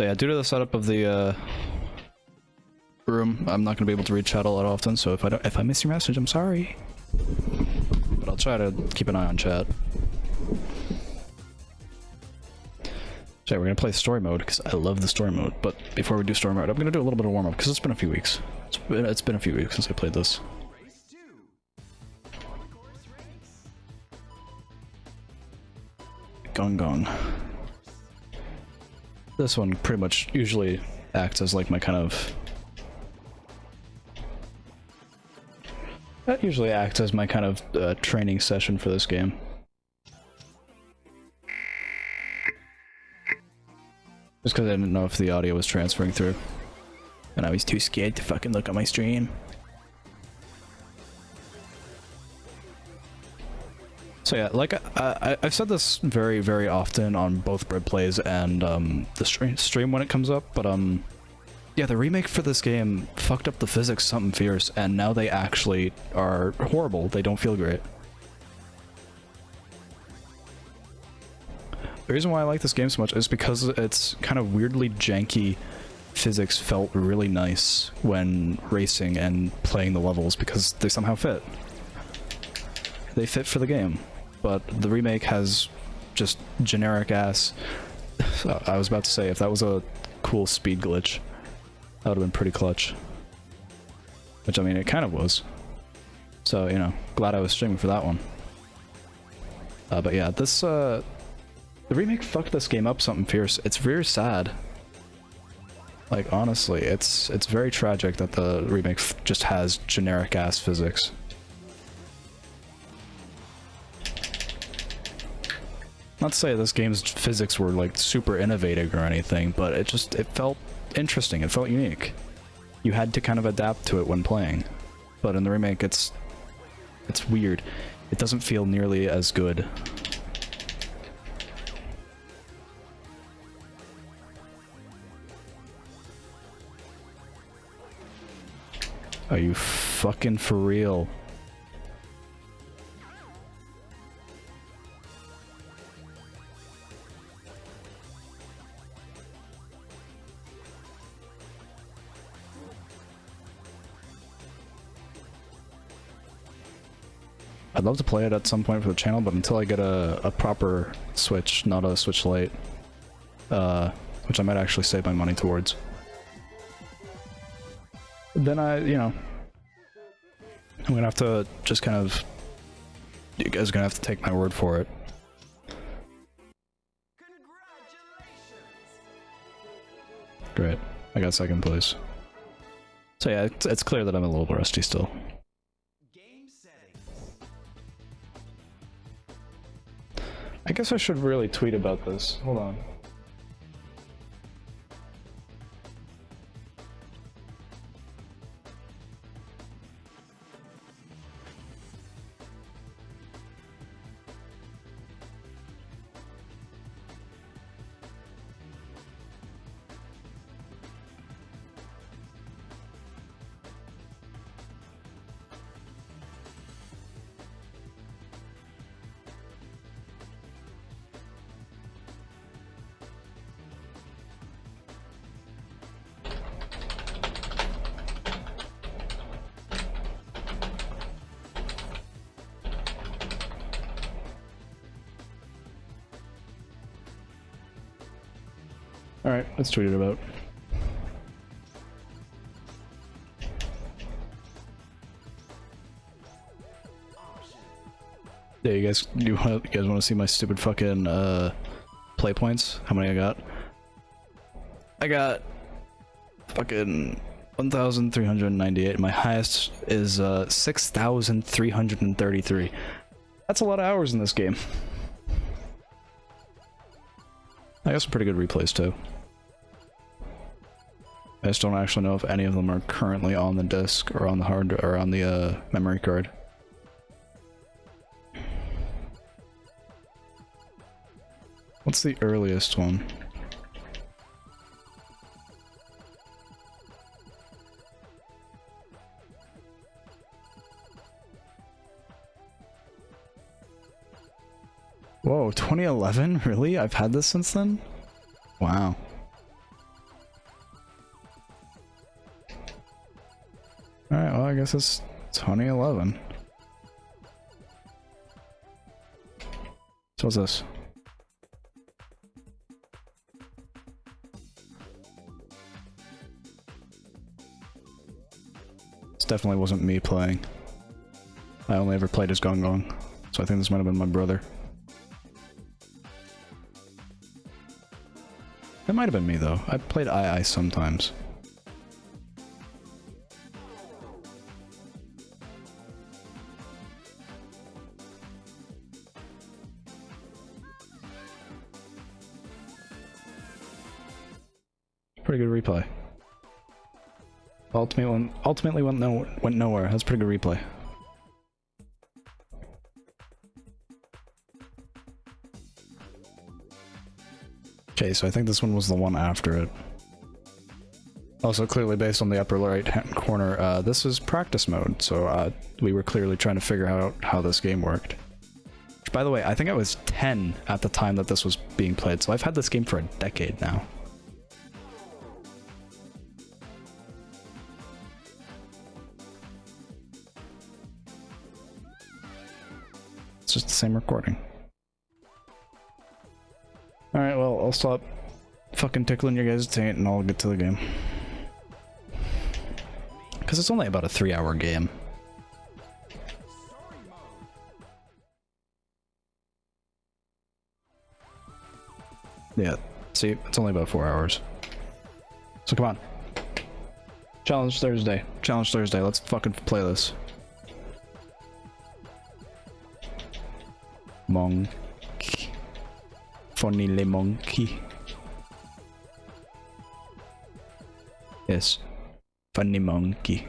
So yeah, due to the setup of the room, I'm not gonna be able to read chat a lot often. So if I miss your message, I'm sorry. But I'll try to keep an eye on chat. So yeah, we're gonna play story mode because I love the story mode. But before we do story mode, I'm gonna do a little bit of warm up because it's been a few weeks. It's been a few weeks since I played this. Gong gong. This one pretty much usually acts as like my kind of... That usually acts as my kind of training session for this game. Just because I didn't know if the audio was transferring through. And I was too scared to fucking look at my stream. So yeah, like I've said this very, very often on both Bread Plays and the stream when it comes up, but yeah, the remake for this game fucked up the physics something fierce, and now they actually are horrible. They don't feel great. The reason why I like this game so much is because it's kind of weirdly janky physics felt really nice when racing and playing the levels because they somehow fit. They fit for the game. But the remake has just generic ass... I was about to say, if that was a cool speed glitch, that would have been pretty clutch. Which, I mean, it kind of was. So, you know, glad I was streaming for that one. But yeah, this, the remake fucked this game up something fierce. It's very sad. Like, honestly, it's very tragic that the remake just has generic ass physics. Not to say this game's physics were like super innovative or anything, but it felt interesting, it felt unique. You had to kind of adapt to it when playing. But in the remake it's weird. It doesn't feel nearly as good. Are you fucking for real? I'd love to play it at some point for the channel, but until I get a proper Switch, not a Switch Lite, which I might actually save my money towards, then you know, I'm gonna have to just kind of, you guys are gonna have to take my word for it. Great, I got second place. So yeah, it's clear that I'm a little rusty still. I guess I should really tweet about this. Hold on. Alright, let's tweet it about. Yeah, you guys want to see my stupid fucking play points? How many I got? I got fucking 1,398. My highest is 6,333. That's a lot of hours in this game. I got some pretty good replays too. I just don't actually know if any of them are currently on the disc or on the hard or on the memory card. What's the earliest one? Whoa, 2011? Really? I've had this since then? Wow. Alright, well, I guess it's 2011. So what's this? This definitely wasn't me playing. I only ever played as Gong Gong, so I think this might have been my brother. It might have been me though. I played I sometimes. Pretty good replay. Ultimately went nowhere. That's pretty good replay. Okay, so I think this one was the one after it. Also, clearly based on the upper right-hand corner, this is practice mode, so we were clearly trying to figure out how this game worked. Which, by the way, I think I was 10 at the time that this was being played, so I've had this game for a decade now. It's just the same recording. Alright, well, I'll stop fucking tickling your guys' taint and I'll get to the game. Because it's only about a 3-hour game. Yeah, see, it's only about 4 hours. So come on. Challenge Thursday. Challenge Thursday, let's fucking play this. Monkey. Funny le monkey. Yes. Funny monkey.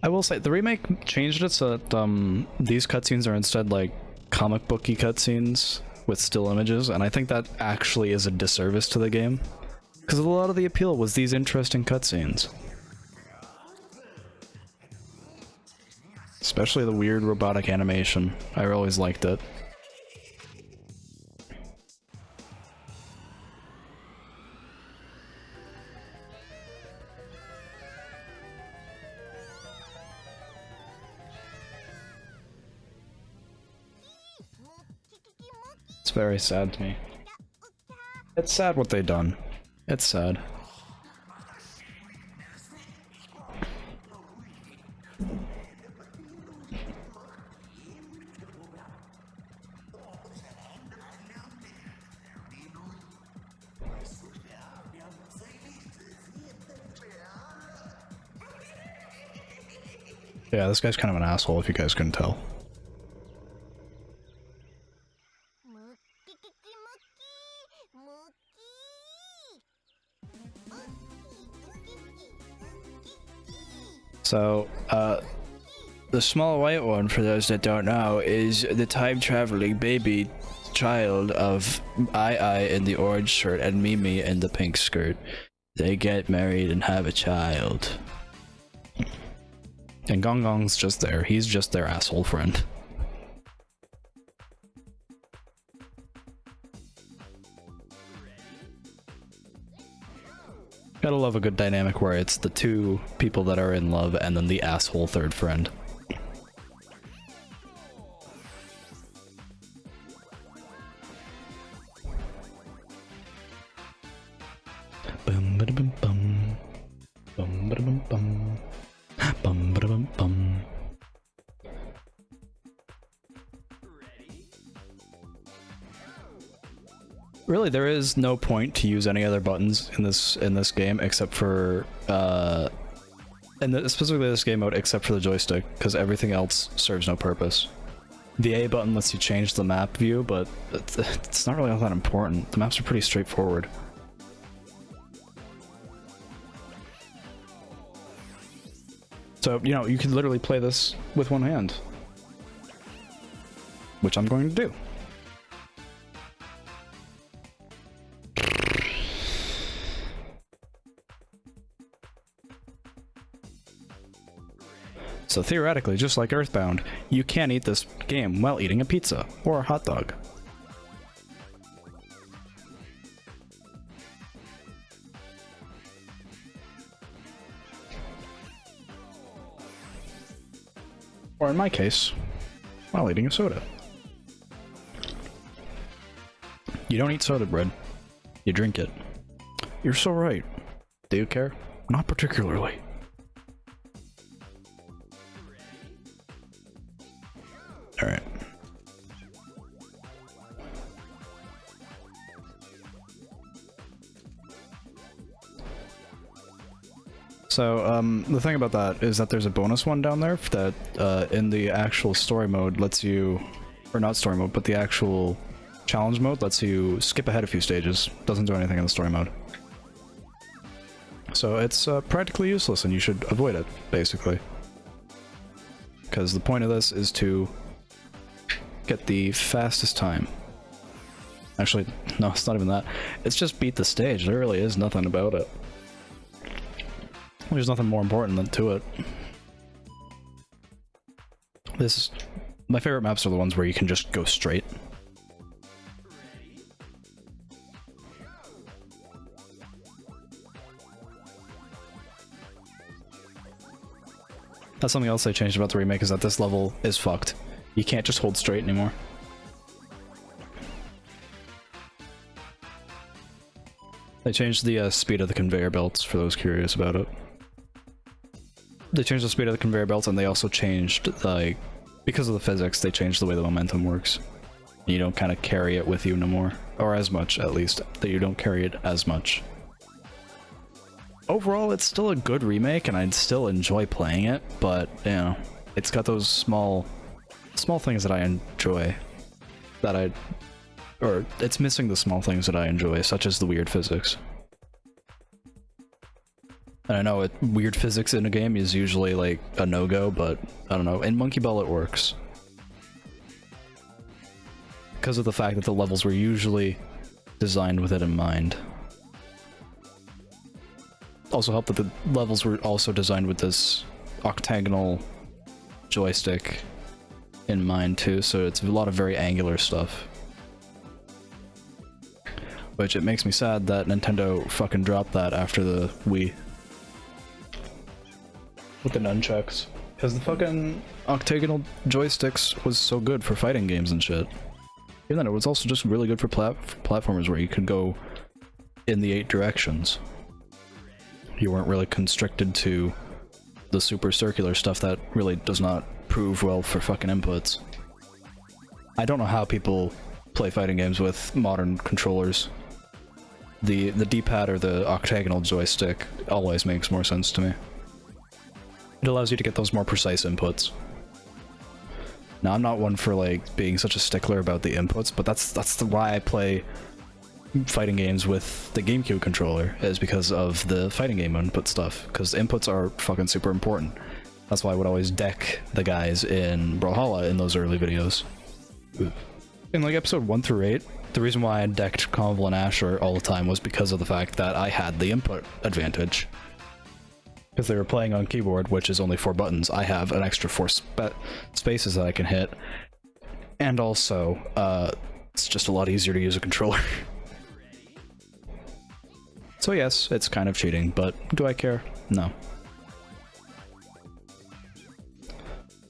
I will say, the remake changed it so that these cutscenes are instead like comic booky cutscenes with still images, and I think that actually is a disservice to the game. Because a lot of the appeal was these interesting cutscenes. Especially the weird robotic animation. I always liked it. It's very sad to me. It's sad what they done. It's sad. Yeah, this guy's kind of an asshole if you guys couldn't tell. So, the small white one, for those that don't know, is the time-traveling baby child of I in the orange shirt and Mimi in the pink skirt. They get married and have a child. And Gong Gong's just there. He's just their asshole friend. Gotta love a good dynamic where it's the two people that are in love and then the asshole third friend. Bum ba bum bum. Bum ba bum bum. Bum ba bum bum. Really, there is no point to use any other buttons in this game except for specifically this game mode, except for the joystick, because everything else serves no purpose. The A button lets you change the map view, but it's not really all that important. The maps are pretty straightforward. So, you know, you can literally play this with one hand, which I'm going to do. So theoretically, just like Earthbound, you can eat this game while eating a pizza or a hot dog. Or in my case, while eating a soda. You don't eat soda bread, you drink it. You're so right. Do you care? Not particularly. Alright. So, the thing about that is that there's a bonus one down there that, in the actual story mode lets you, or not story mode, but the actual challenge mode lets you skip ahead a few stages. Doesn't do anything in the story mode. So it's practically useless and you should avoid it, basically. Because the point of this is to get the fastest time. Actually, no, it's not even that. It's just beat the stage. There really is nothing about it. There's nothing more important than to it. My favorite maps are the ones where you can just go straight. That's something else they changed about the remake, is that this level is fucked. You can't just hold straight anymore. They changed the speed of the conveyor belts, for those curious about it. They changed the speed of the conveyor belts, and they also changed, like, because of the physics, they changed the way the momentum works. You don't kind of carry it with you no more. Or as much, at least. That you don't carry it as much. Overall, it's still a good remake, and I'd still enjoy playing it, but, you know, it's got those small things that I enjoy. Or it's missing the small things that I enjoy, such as the weird physics. And I know weird physics in a game is usually, like, a no-go, but, I don't know, in Monkey Ball it works. Because of the fact that the levels were usually designed with it in mind. Also helped that the levels were also designed with this octagonal joystick in mind too, so it's a lot of very angular stuff. Which it makes me sad that Nintendo fucking dropped that after the Wii. With the nunchucks. Because the fucking octagonal joysticks was so good for fighting games and shit. Even then, it was also just really good for platformers where you could go in the 8 directions. You weren't really constricted to the super circular stuff that really does not prove well for fucking inputs. I don't know how people play fighting games with modern controllers. The D-pad or the octagonal joystick always makes more sense to me. It allows you to get those more precise inputs. Now, I'm not one for, like, being such a stickler about the inputs, but that's why I play fighting games with the GameCube controller, is because of the fighting game input stuff, because inputs are fucking super important. That's why I would always deck the guys in Brawlhalla in those early videos. In, like, episode 1 through 8, the reason why I decked Conval and Asher all the time was because of the fact that I had the input advantage. Because they were playing on keyboard, which is only 4 buttons. I have an extra 4 spaces that I can hit. And also, it's just a lot easier to use a controller. So yes, it's kind of cheating, but do I care? No.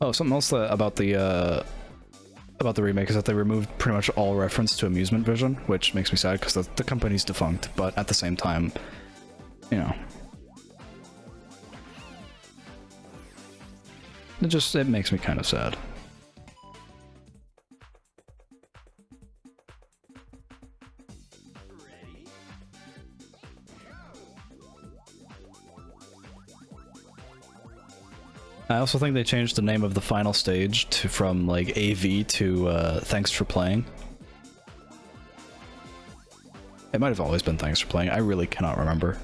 Oh, something else about the remake is that they removed pretty much all reference to Amusement Vision, which makes me sad because the company's defunct, but at the same time, you know. It makes me kind of sad. I also think they changed the name of the final stage from like AV to Thanks for Playing. It might have always been Thanks for Playing, I really cannot remember.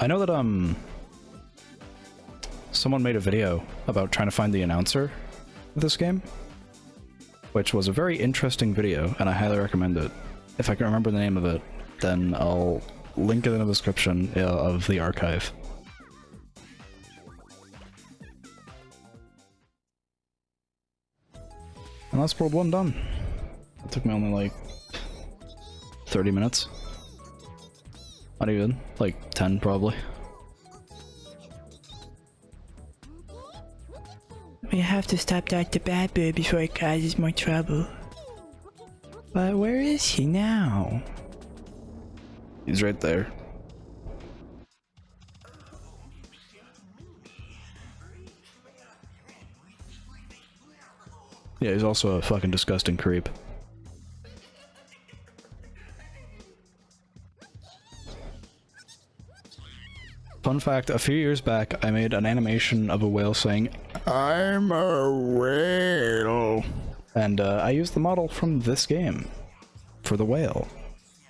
I know that someone made a video about trying to find the announcer this game, which was a very interesting video, and I highly recommend it. If I can remember the name of it, then I'll link it in the description of the archive. And that's World 1 done. It took me only like 30 minutes. Not even, like 10 probably. We have to stop Dr. Bad Boy before it causes more trouble. But where is he now? He's right there. Yeah, he's also a fucking disgusting creep. Fun fact, a few years back, I made an animation of a whale saying, "I'm a whale." And I used the model from this game for the whale.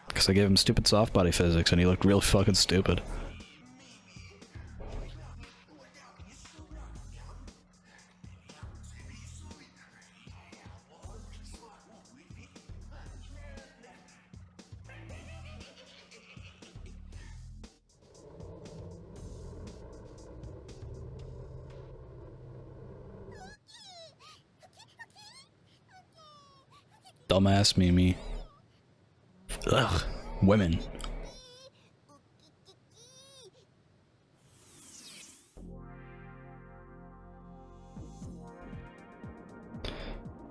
Because I gave him stupid soft body physics and he looked real fucking stupid. Dumbass Mimi. Ugh, women.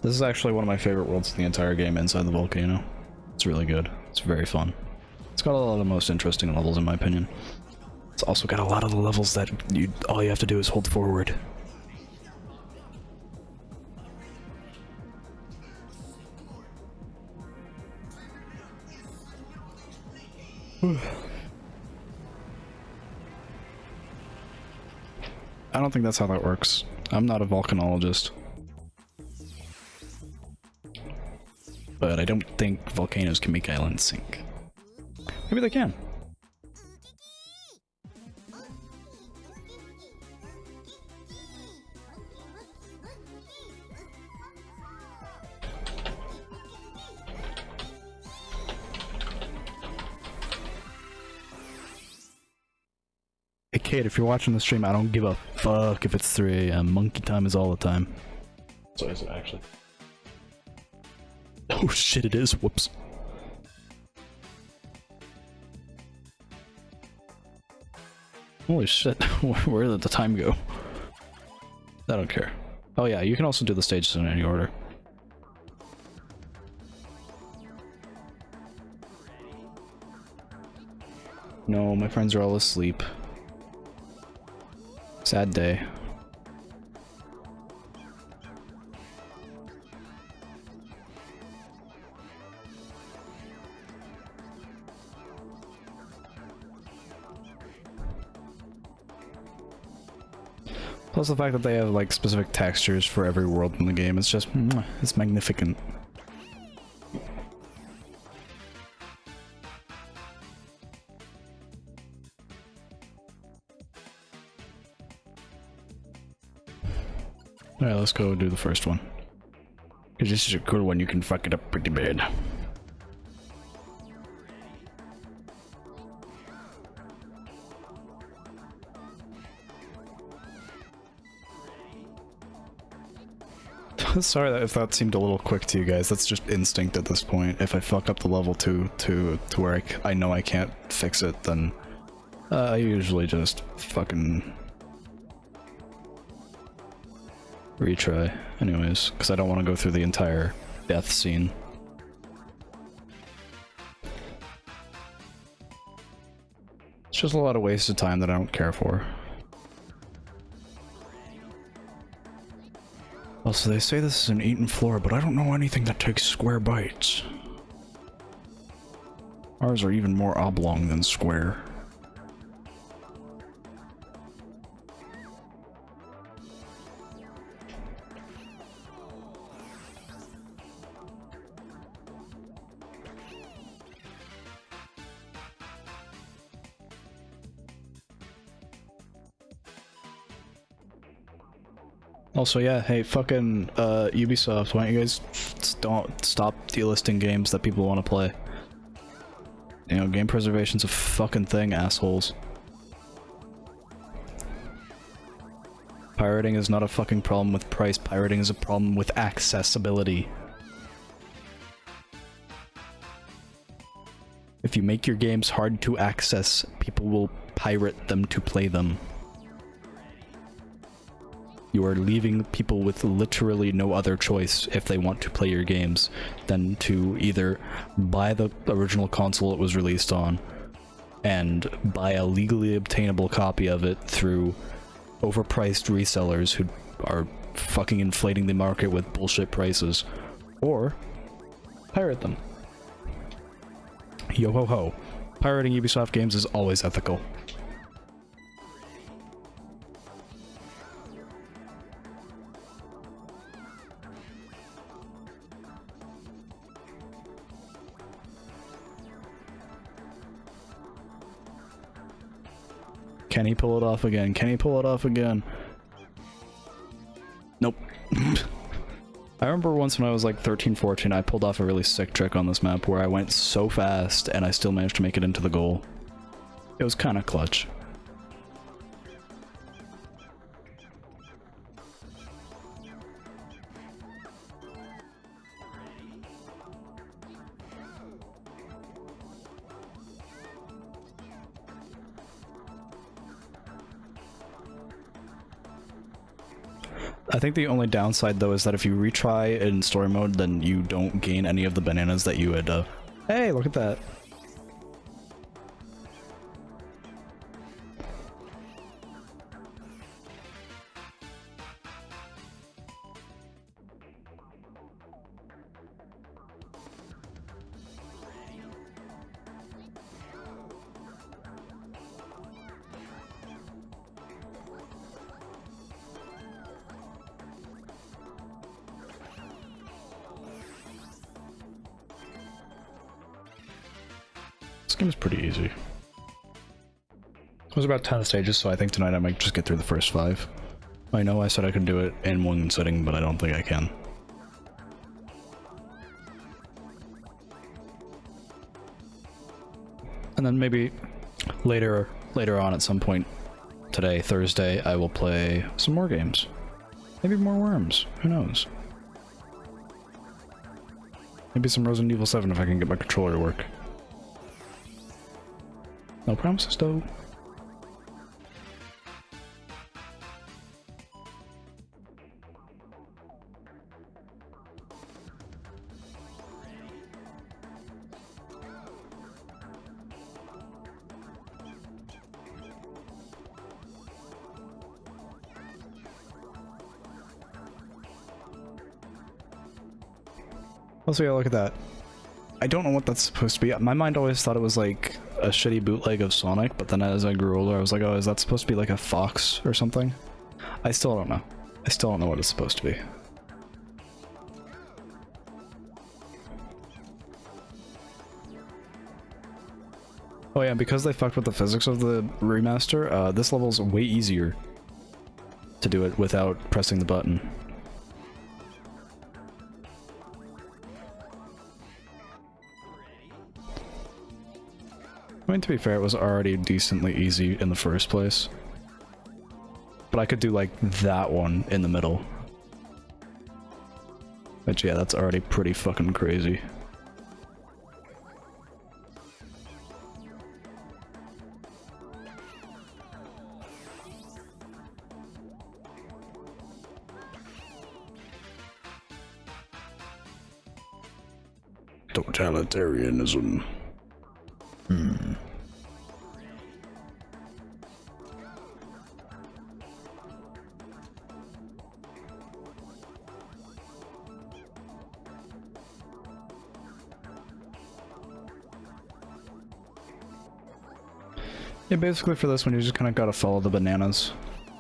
This is actually one of my favorite worlds in the entire game, inside the volcano. It's really good. It's very fun. It's got a lot of the most interesting levels in my opinion. It's also got a lot of the levels that all you have to do is hold forward. I don't think that's how that works. I'm not a volcanologist. But I don't think volcanoes can make islands sink. Maybe they can. Hey Kate, if you're watching the stream, I don't give a fuck if it's 3 AM. Monkey time is all the time. So is it actually? Oh shit, it is. Whoops. Holy shit, where did the time go? I don't care. Oh yeah, you can also do the stages in any order. No, my friends are all asleep. Sad day. Plus the fact that they have like specific textures for every world in the game, it's just, it's magnificent. Alright, let's go do the first one. Because this is a cool one, you can fuck it up pretty bad. Sorry if that seemed a little quick to you guys, that's just instinct at this point. If I fuck up the level to where I know I can't fix it, then I usually just fucking retry anyways, because I don't want to go through the entire death scene. It's just a lot of wasted time that I don't care for. Also, they say this is an eaten floor, but I don't know anything that takes square bites. Ours are even more oblong than square. Also, yeah, hey, fucking Ubisoft, why don't you guys don't stop delisting games that people want to play? You know, game preservation's a fucking thing, assholes. Pirating is not a fucking problem with price, pirating is a problem with accessibility. If you make your games hard to access, people will pirate them to play them. You are leaving people with literally no other choice if they want to play your games than to either buy the original console it was released on and buy a legally obtainable copy of it through overpriced resellers who are fucking inflating the market with bullshit prices, or pirate them. Yo ho ho. Pirating Ubisoft games is always ethical. Can he pull it off again? Can he pull it off again? Nope. I remember once when I was like 13, 14, I pulled off a really sick trick on this map where I went so fast and I still managed to make it into the goal. It was kind of clutch. I think the only downside though is that if you retry in story mode, then you don't gain any of the bananas that you had, Hey, look at that. This game is pretty easy. It was about 10 stages, so I think tonight I might just get through the first 5. I know I said I could do it in one sitting, but I don't think I can. And then maybe later on at some point today, Thursday, I will play some more games. Maybe more Worms, who knows? Maybe some Resident Evil 7 if I can get my controller to work. No promises though. Also, yeah, look at that. I don't know what that's supposed to be. My mind always thought it was like a shitty bootleg of Sonic, but then as I grew older, I was like, oh, is that supposed to be like a fox or something? I still don't know. I still don't know what it's supposed to be. Oh yeah, because they fucked with the physics of the remaster, this level's way easier to do it without pressing the button. I mean, to be fair, it was already decently easy in the first place. But I could do, like, that one in the middle. But yeah, that's already pretty fucking crazy. Totalitarianism. Yeah, basically for this one, you just kind of gotta follow the bananas.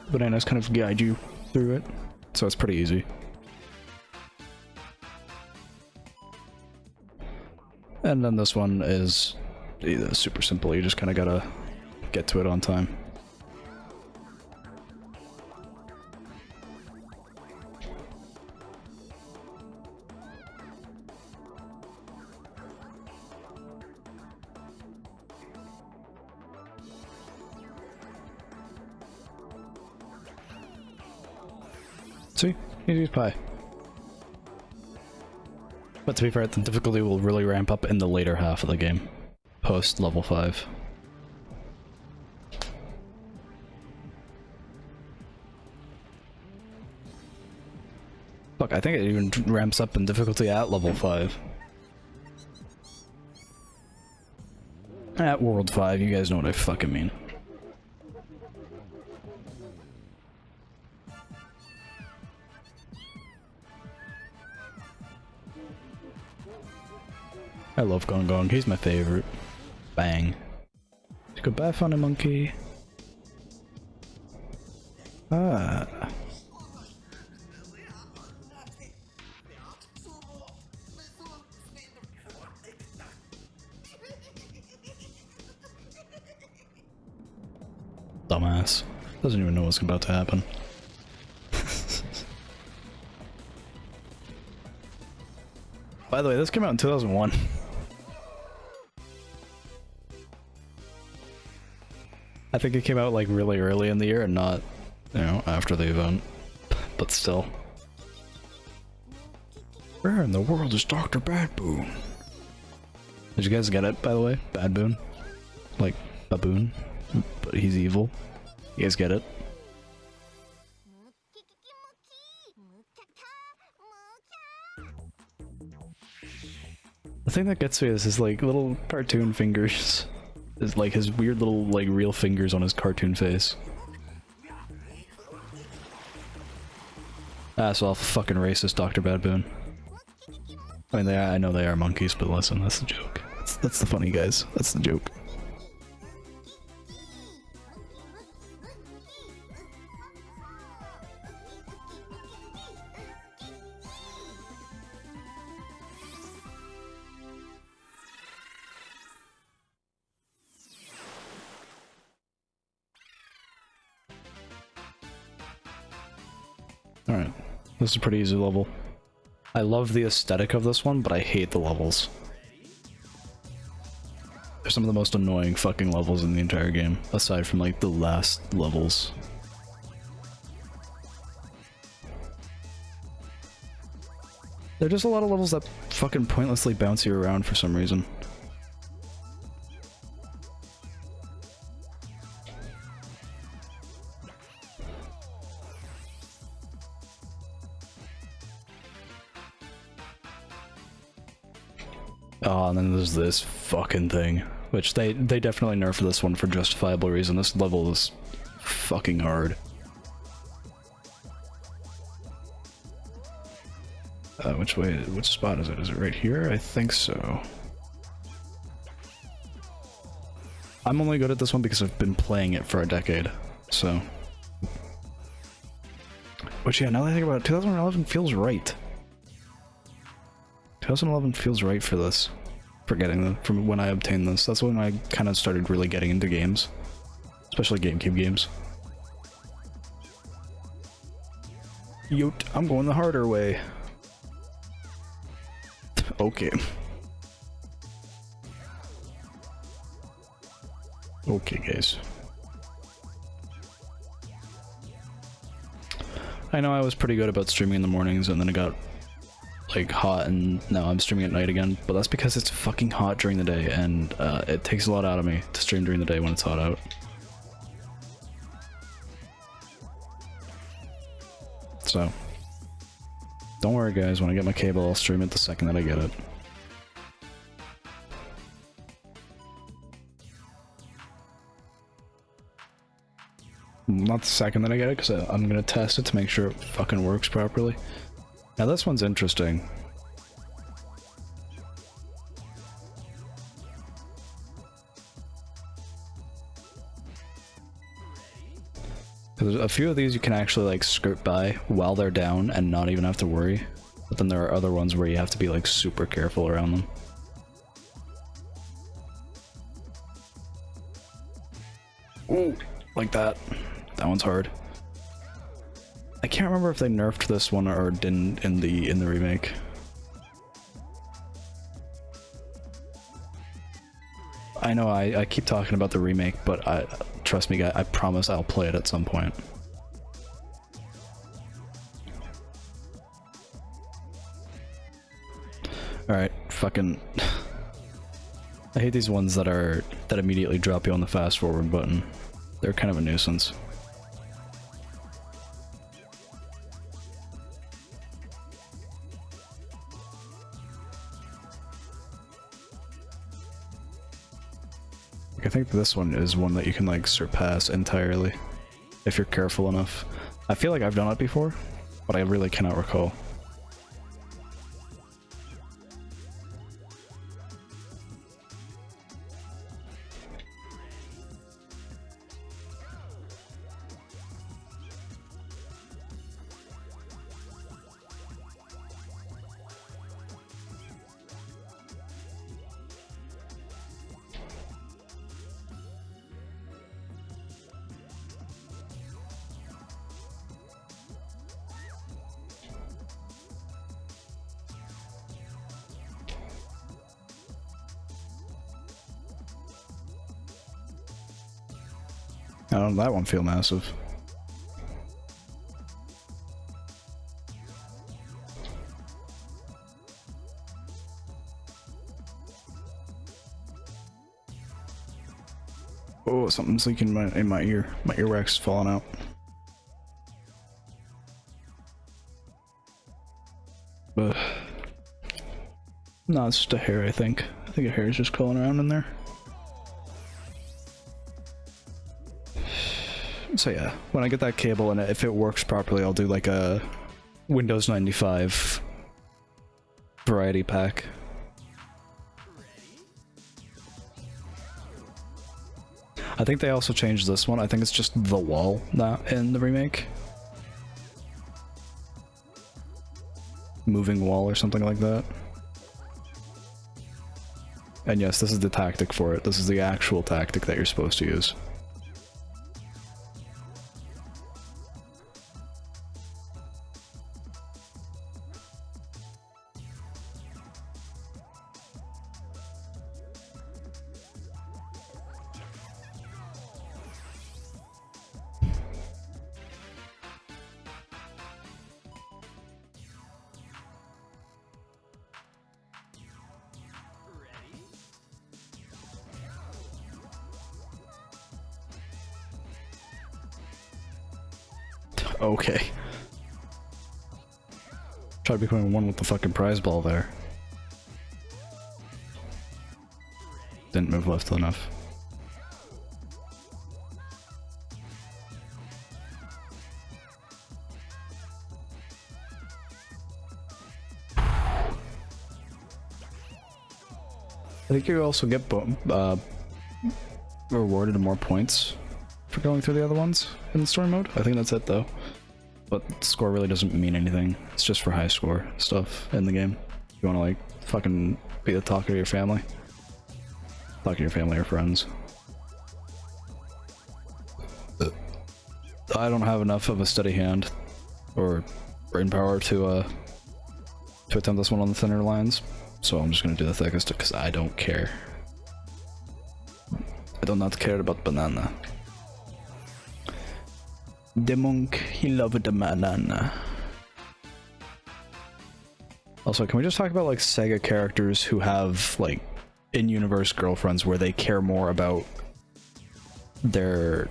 The bananas kind of guide you through it, so it's pretty easy. And then this one is super simple, you just kind of gotta get to it on time. See? Easy as pie. But to be fair, the difficulty will really ramp up in the later half of the game. Post level 5. Look, I think it even ramps up in difficulty at level 5. At World 5, you guys know what I fucking mean. I love Gong Gong, he's my favorite. Bang. Goodbye, funny monkey. Ah. Dumbass. Doesn't even know what's about to happen. By the way, this came out in 2001. I think it came out like really early in the year and not, you know, after the event. But still. Where in the world is Dr. Badboon? Did you guys get it, by the way? Badboon? Like, baboon? But he's evil. You guys get it? The thing that gets me is his like little cartoon fingers. Is like his weird little like real fingers on his cartoon face. That's all fucking racist, Dr. Badboon. I mean, I know they are monkeys, but listen, that's the joke. That's the funny guys. That's the joke. Alright, this is a pretty easy level. I love the aesthetic of this one, but I hate the levels. They're some of the most annoying fucking levels in the entire game, aside from like the last levels. There are just a lot of levels that fucking pointlessly bounce you around for some reason. Oh, and then there's this fucking thing, which they definitely nerfed this one for justifiable reason. This level is fucking hard. Which spot is it? Is it right here? I think so. I'm only good at this one because I've been playing it for a decade, so. Which, yeah, now that I think about it, 2011 feels right. 2011 feels right for this. For getting them, from when I obtained this. That's when I kind of started really getting into games. Especially GameCube games. Yote, I'm going the harder way. Okay. Okay, guys. I know I was pretty good about streaming in the mornings, and then it got like hot, and now I'm streaming at night again, but that's because it's fucking hot during the day, and it takes a lot out of me to stream during the day when it's hot out. So, don't worry guys, when I get my cable I'll stream it the second that I get it. Not the second that I get it, because I'm gonna test it to make sure it fucking works properly. Now this one's interesting. There's a few of these you can actually like skirt by while they're down and not even have to worry. But then there are other ones where you have to be like super careful around them. Ooh, like that. That one's hard. I can't remember if they nerfed this one or didn't in the remake. I know I keep talking about the remake, but trust me guys, I promise I'll play it at some point. Alright, fucking... I hate these ones that immediately drop you on the fast forward button. They're kind of a nuisance. I think this one is one that you can like surpass entirely, if you're careful enough. I feel like I've done it before, but I really cannot recall. Oh, that one feel massive. Oh, something's leaking in my ear. My earwax is falling out. But no, it's just a hair. I think a hair is just crawling around in there. So yeah, when I get that cable and if it works properly, I'll do like a Windows 95 variety pack. I think they also changed this one. I think it's just the wall now in the remake. Moving wall or something like that. And yes, this is the tactic for it. This is the actual tactic that you're supposed to use. Okay. Try becoming one with the fucking prize ball there. Didn't move left enough. I think you also get rewarded more points for going through the other ones in the story mode. I think that's it though. But score really doesn't mean anything. It's just for high score stuff in the game. You wanna like fucking be the talk of your family. Talk to your family or friends. I don't have enough of a steady hand or brain power to attempt this one on the thinner lines. So I'm just gonna do the thickest because I don't care. I do not care about banana. The monk, he loved the banana. Also, can we just talk about like Sega characters who have like in-universe girlfriends where they care more about their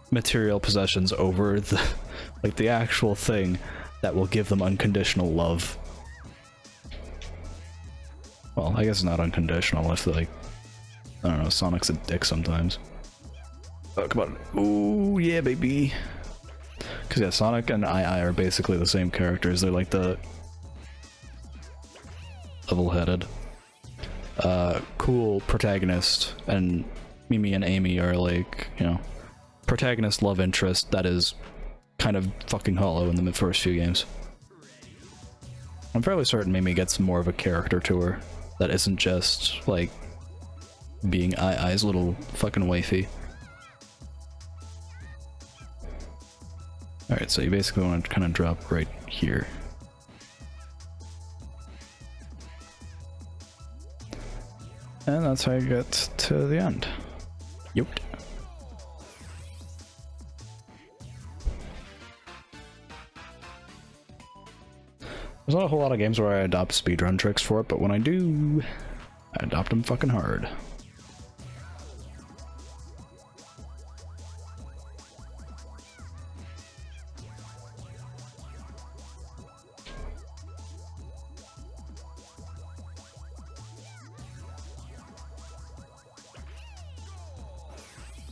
material possessions over the like the actual thing that will give them unconditional love? Well, I guess not unconditional if like, I don't know, Sonic's a dick sometimes. Oh, come on. Ooh, yeah, baby. Because, yeah, Sonic and II are basically the same characters. They're like the level-headed, cool protagonist, and Mimi and Amy are like, you know, protagonist love interest that is kind of fucking hollow in the first few games. I'm fairly certain Mimi gets more of a character to her that isn't just, like, being II's little fucking wifey. Alright, so you basically want to kind of drop right here. And that's how you get to the end. Yep. There's not a whole lot of games where I adopt speedrun tricks for it, but when I do, I adopt them fucking hard.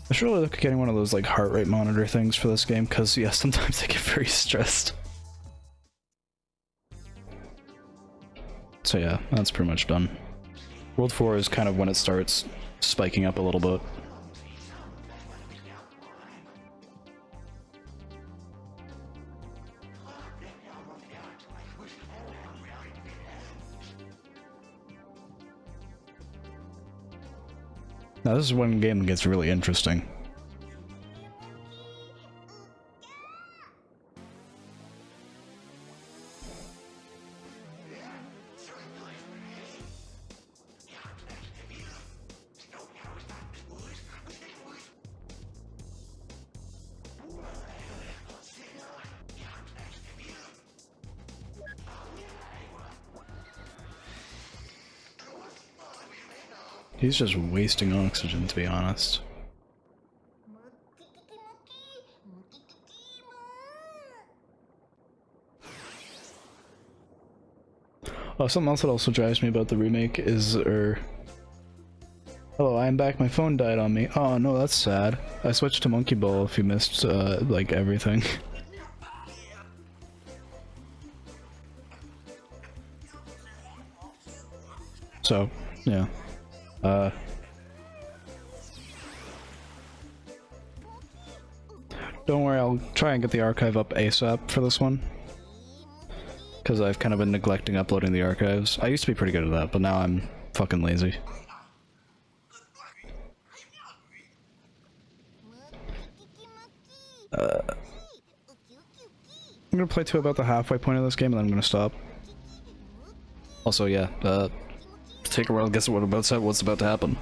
I should really look at getting one of those like heart rate monitor things for this game, because yeah, sometimes I get very stressed. So yeah, that's pretty much done. World 4 is kind of when it starts spiking up a little bit. Now this is when the game gets really interesting. He's just wasting oxygen, to be honest. Oh, something else that also drives me about the remake is, oh, I'm back, my phone died on me. Oh no, that's sad. I switched to Monkey Ball if you missed, like, everything. So, yeah. Don't worry, I'll try and get the archive up ASAP for this one. Because I've kind of been neglecting uploading the archives. I used to be pretty good at that, but now I'm fucking lazy. I'm gonna play to about the halfway point of this game and then I'm gonna stop. Also, yeah, take a wild guess at what's about to happen.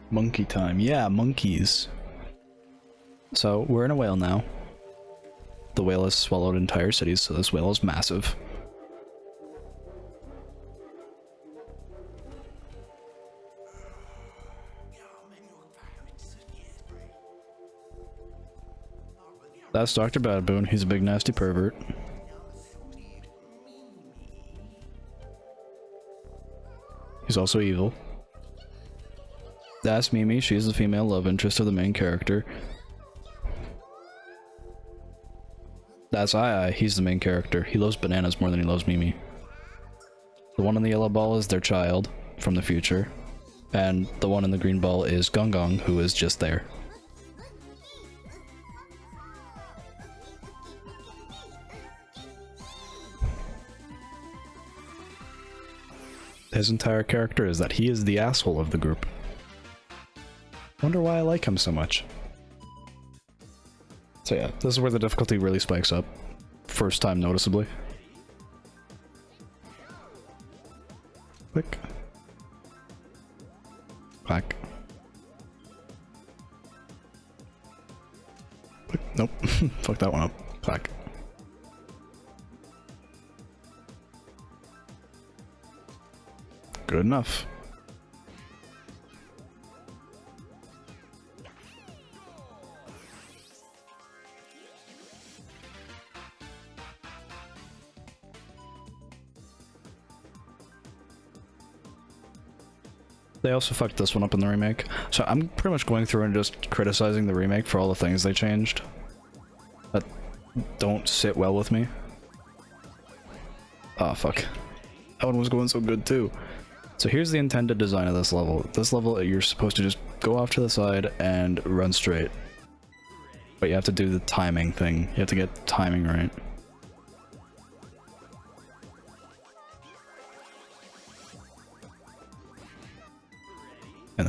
Monkey time. Yeah, monkeys. So, we're in a whale now. The whale has swallowed entire cities, so this whale is massive. That's Dr. Badboon. He's a big nasty pervert. He's also evil. That's Mimi. She's the female love interest of the main character. That's Ai. He's the main character. He loves bananas more than he loves Mimi. The one in the yellow ball is their child from the future. And the one in the green ball is Gong Gong, who is just there. His entire character is that he is the asshole of the group. Wonder why I like him so much. So yeah, this is where the difficulty really spikes up. First time noticeably. Click. Clack. Click. Nope. Fuck that one up. Clack. Good enough. They also fucked this one up in the remake. So I'm pretty much going through and just criticizing the remake for all the things they changed that don't sit well with me. Oh fuck. That one was going so good too. So here's the intended design of this level. This level, you're supposed to just go off to the side and run straight. But you have to do the timing thing. You have to get timing right.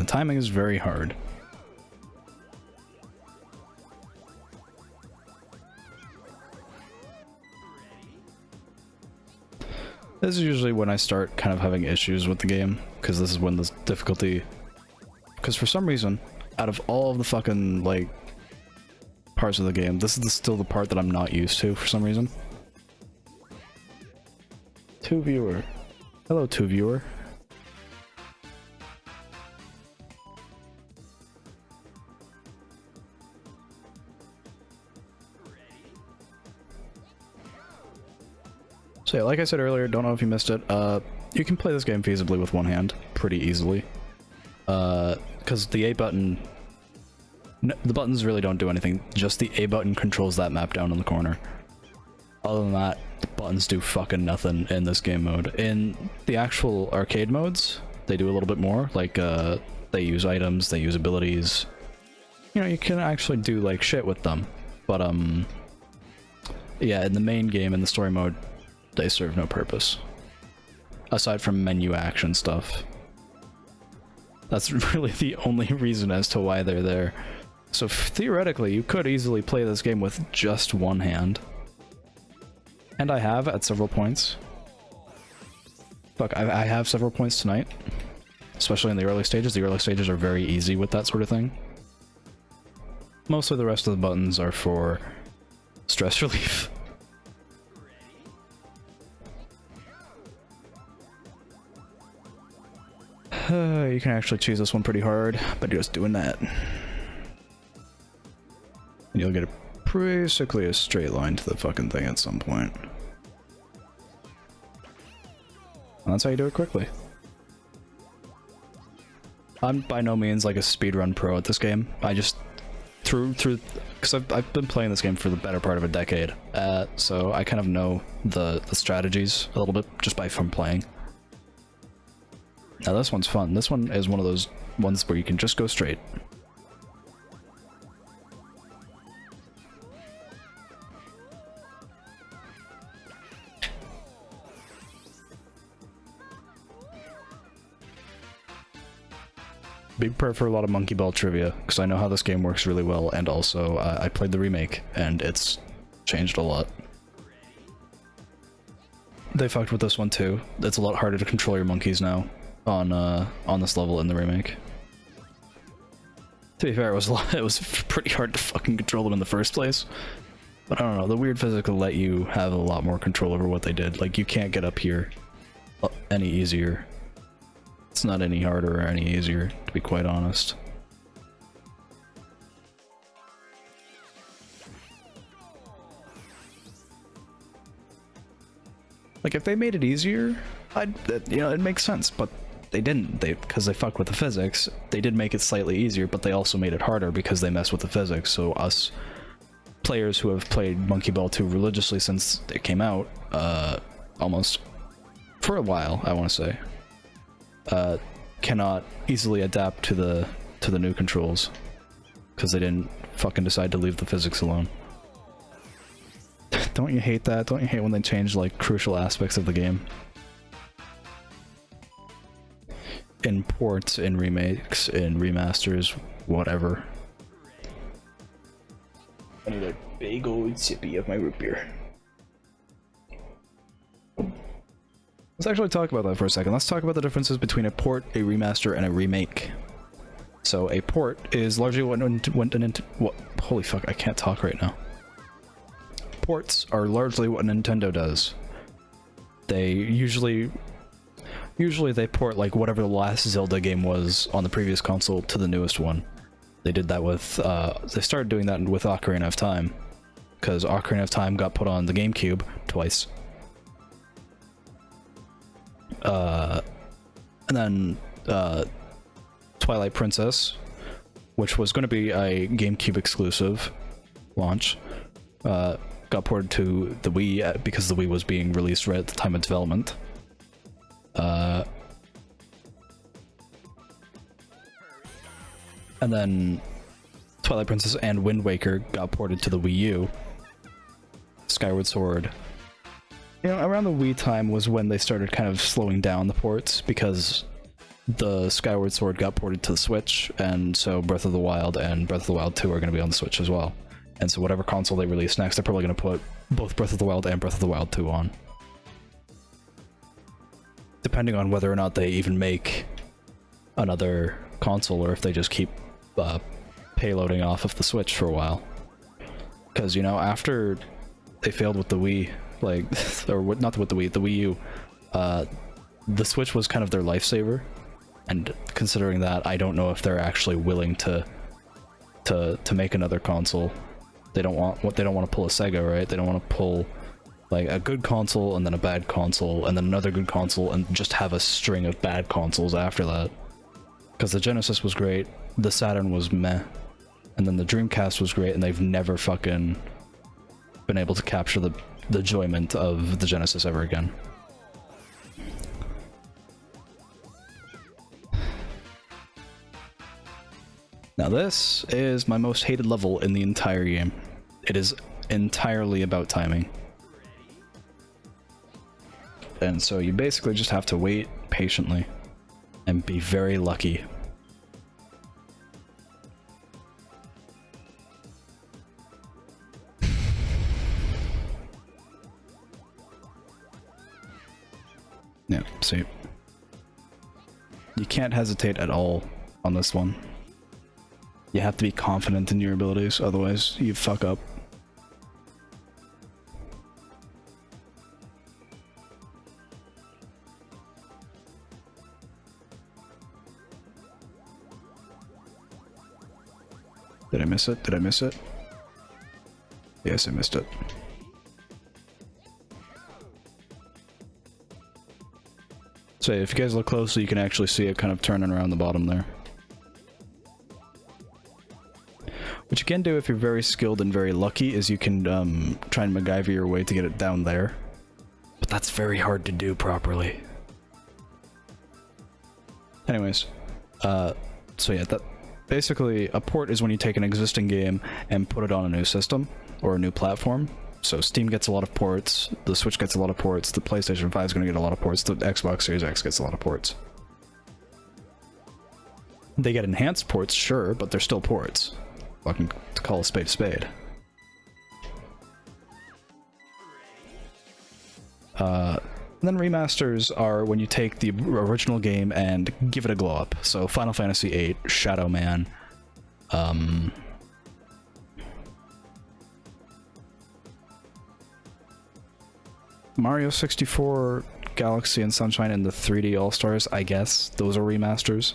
timing is very hard. This is usually when I start kind of having issues with the game, because this is when the difficulty... Because for some reason, out of all of the fucking, like, parts of the game, this is still the part that I'm not used to for some reason. 2viewer. Hello, 2viewer. So yeah, like I said earlier, don't know if you missed it, you can play this game feasibly with one hand, pretty easily. Because the A button... the buttons really don't do anything, just the A button controls that map down in the corner. Other than that, the buttons do fucking nothing in this game mode. In the actual arcade modes, they do a little bit more, like, they use items, they use abilities. You know, you can actually do, like, shit with them. But, yeah, in the main game, in the story mode, they serve no purpose. Aside from menu action stuff. That's really the only reason as to why they're there. So theoretically, you could easily play this game with just one hand. And I have at several points. Fuck, I have several points tonight. Especially in the early stages. The early stages are very easy with that sort of thing. Mostly the rest of the buttons are for stress relief. You can actually choose this one pretty hard by just doing that. And you'll get basically a straight line to the fucking thing at some point. And that's how you do it quickly. I'm by no means like a speedrun pro at this game. I just because I've been playing this game for the better part of a decade, so I kind of know the strategies a little bit just from playing. Now this one's fun. This one is one of those ones where you can just go straight. Be prepared for a lot of monkey ball trivia, because I know how this game works really well, and also I played the remake, and it's changed a lot. They fucked with this one too. It's a lot harder to control your monkeys now on this level in the remake. To be fair, it was pretty hard to fucking control them in the first place. But I don't know, the weird physics will let you have a lot more control over what they did. Like, you can't get up here any easier. It's not any harder or any easier, to be quite honest. Like, if they made it easier, you know, it makes sense, but they didn't. Because they fucked with the physics. They did make it slightly easier, but they also made it harder because they messed with the physics. So us players who have played Monkey Ball 2 religiously since it came out, almost for a while, I want to say, cannot easily adapt to the new controls because they didn't fucking decide to leave the physics alone. Don't you hate that? Don't you hate when they change like crucial aspects of the game? In ports, in remakes, in remasters, whatever. I need a big old sippy of my root beer. Let's actually talk about that for a second. Let's talk about the differences between a port, a remaster, and a remake. So a port is largely what holy fuck, I can't talk right now. Ports are largely what Nintendo does. They usually they port like whatever the last Zelda game was on the previous console to the newest one. They did that with they started doing that with Ocarina of Time, because Ocarina of Time got put on the GameCube twice. And then Twilight Princess, which was going to be a GameCube exclusive launch, got ported to the Wii because the Wii was being released right at the time of development. And then Twilight Princess and Wind Waker got ported to the Wii U. Skyward Sword. You know, around the Wii time was when they started kind of slowing down the ports, because the Skyward Sword got ported to the Switch, and so Breath of the Wild and Breath of the Wild 2 are going to be on the Switch as well. And so whatever console they release next, they're probably going to put both Breath of the Wild and Breath of the Wild 2 on. Depending on whether or not they even make another console, or if they just keep payloading off of the Switch for a while. Because, you know, after they failed with the Wii, like, or not with the Wii, the Wii U, the Switch was kind of their lifesaver. And considering that, I don't know if they're actually willing to make another console. They don't want to pull a Sega, right? They don't want to pull like a good console and then a bad console and then another good console and just have a string of bad consoles after that. Because the Genesis was great, the Saturn was meh, and then the Dreamcast was great, and they've never fucking been able to capture the enjoyment of the Genesis ever again. Now this is my most hated level in the entire game. It is entirely about timing. And so you basically just have to wait patiently and be very lucky. Yeah, see. You can't hesitate at all on this one. You have to be confident in your abilities, otherwise you fuck up. Did I miss it? Did I miss it? Yes, I missed it. So if you guys look closely, you can actually see it kind of turning around the bottom there. What you can do if you're very skilled and very lucky is you can try and MacGyver your way to get it down there. But that's very hard to do properly. Anyways, so yeah, that basically a port is when you take an existing game and put it on a new system or a new platform. So Steam gets a lot of ports, the Switch gets a lot of ports, the PlayStation 5 is going to get a lot of ports, the Xbox Series X gets a lot of ports. They get enhanced ports, sure, but they're still ports. Fucking to call a spade a spade. Then remasters are when you take the original game and give it a glow up. So Final Fantasy VIII, Shadow Man, Mario 64, Galaxy and Sunshine, and the 3D All-Stars, I guess. Those are remasters.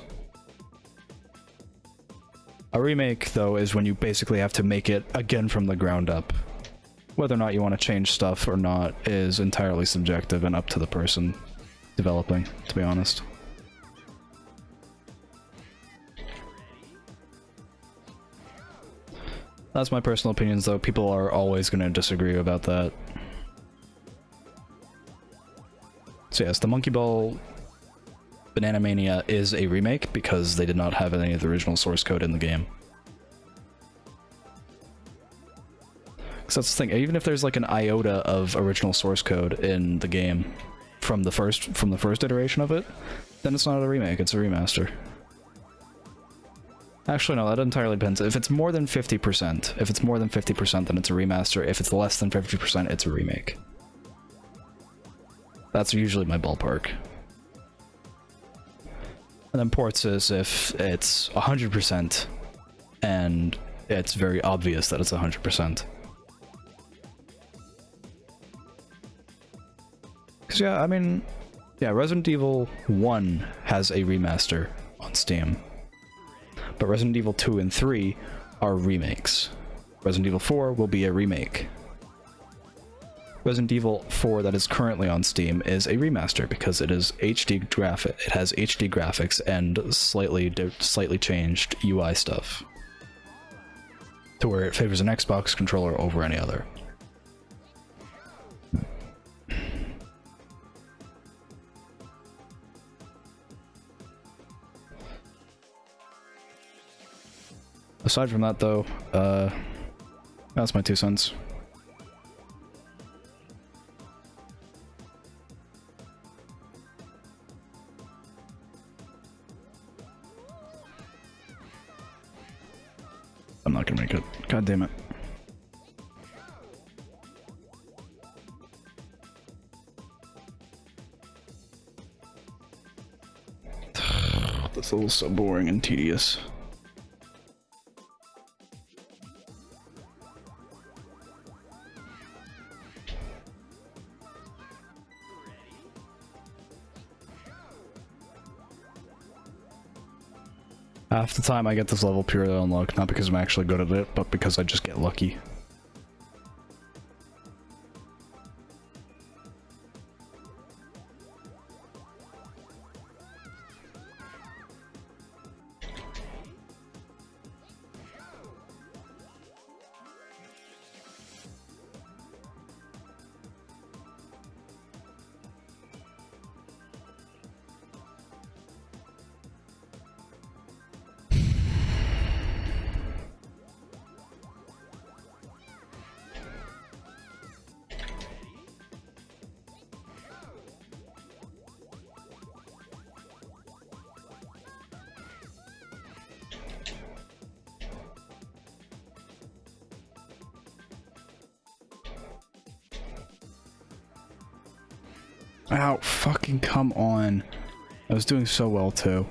A remake, though, is when you basically have to make it again from the ground up. Whether or not you want to change stuff or not is entirely subjective and up to the person developing, to be honest. That's my personal opinions, though. People are always going to disagree about that. So yes, the Monkey Ball Banana Mania is a remake because they did not have any of the original source code in the game. Because that's the thing, even if there's like an iota of original source code in the game from the first iteration of it, then it's not a remake, it's a remaster. Actually no, that entirely depends. If it's more than 50%, then it's a remaster. If it's less than 50%, it's a remake. That's usually my ballpark. And then ports is if it's 100% and it's very obvious that it's 100%. Because yeah, I mean, yeah, Resident Evil 1 has a remaster on Steam. But Resident Evil 2 and 3 are remakes. Resident Evil 4 will be a remake. Resident Evil 4 that is currently on Steam is a remaster because it is HD graphic. It has HD graphics and slightly changed UI stuff to where it favors an Xbox controller over any other. Aside from that, though, that's my 2 cents. not gonna make it. God damn it. This level's so boring and tedious. Half the time I get this level purely on luck, not because I'm actually good at it, but because I just get lucky. Ow, fucking come on. I was doing so well too.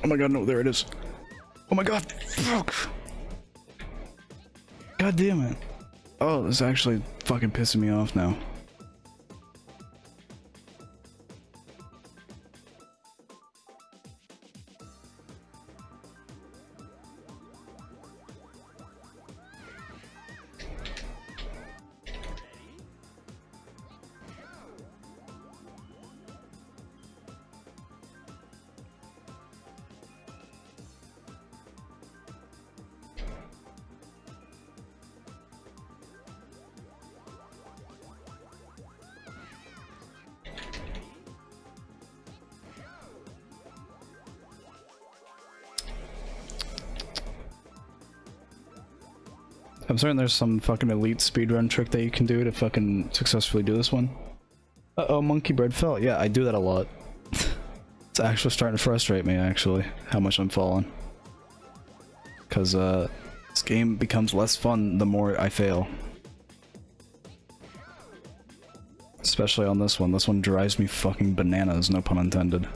Oh my god, no, there it is. Oh my god, fuck! God damn it. Oh, this is actually fucking pissing me off now. I'm certain there's some fucking elite speedrun trick that you can do to fucking successfully do this one. Uh-oh, monkey bread fell. Yeah, I do that a lot. It's actually starting to frustrate me, actually, how much I'm falling. Because, this game becomes less fun the more I fail. Especially on this one. This one drives me fucking bananas, no pun intended.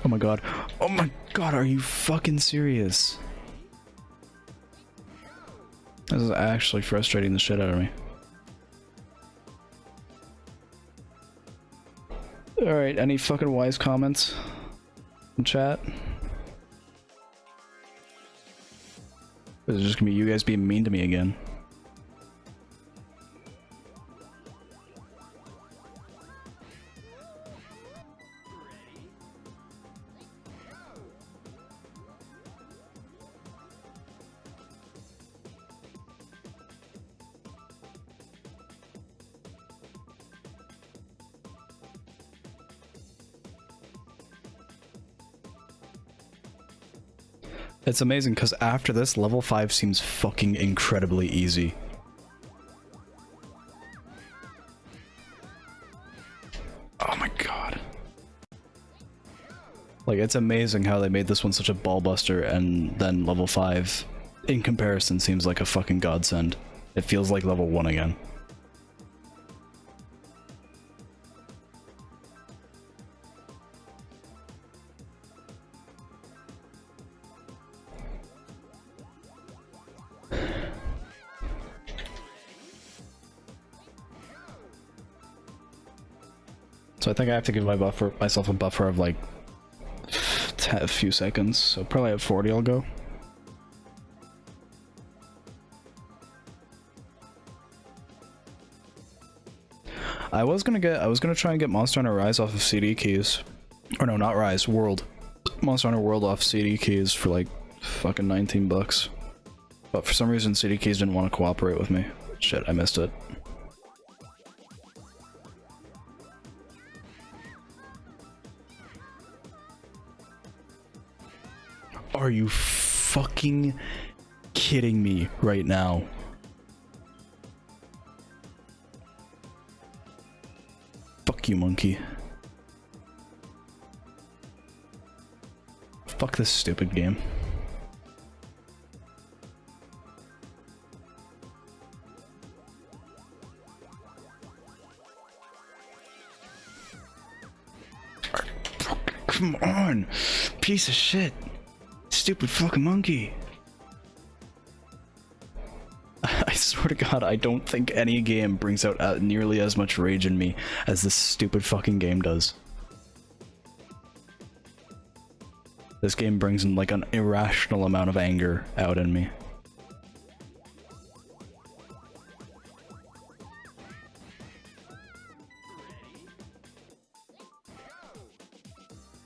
Oh my god. Oh my god, are you fucking serious? This is actually frustrating the shit out of me. Alright, any fucking wise comments in chat? Or is it just gonna be you guys being mean to me again? It's amazing because after this, level 5 seems fucking incredibly easy. Oh my god. Like, it's amazing how they made this one such a ballbuster, and then level 5, in comparison, seems like a fucking godsend. It feels like level 1 again. So I think I have to give myself a buffer of like a few seconds. So probably at 40 I'll go. I was gonna try and get Monster Hunter Rise off of CD keys. Or no, not Rise, World. Monster Hunter World off CD keys for like fucking 19 bucks. But for some reason CD keys didn't want to cooperate with me. Shit, I missed it. Are you fucking kidding me right now? Fuck you, monkey. Fuck this stupid game. Come on! Piece of shit! Stupid fucking monkey! I swear to God, I don't think any game brings out nearly as much rage in me as this stupid fucking game does. This game brings in like an irrational amount of anger out in me.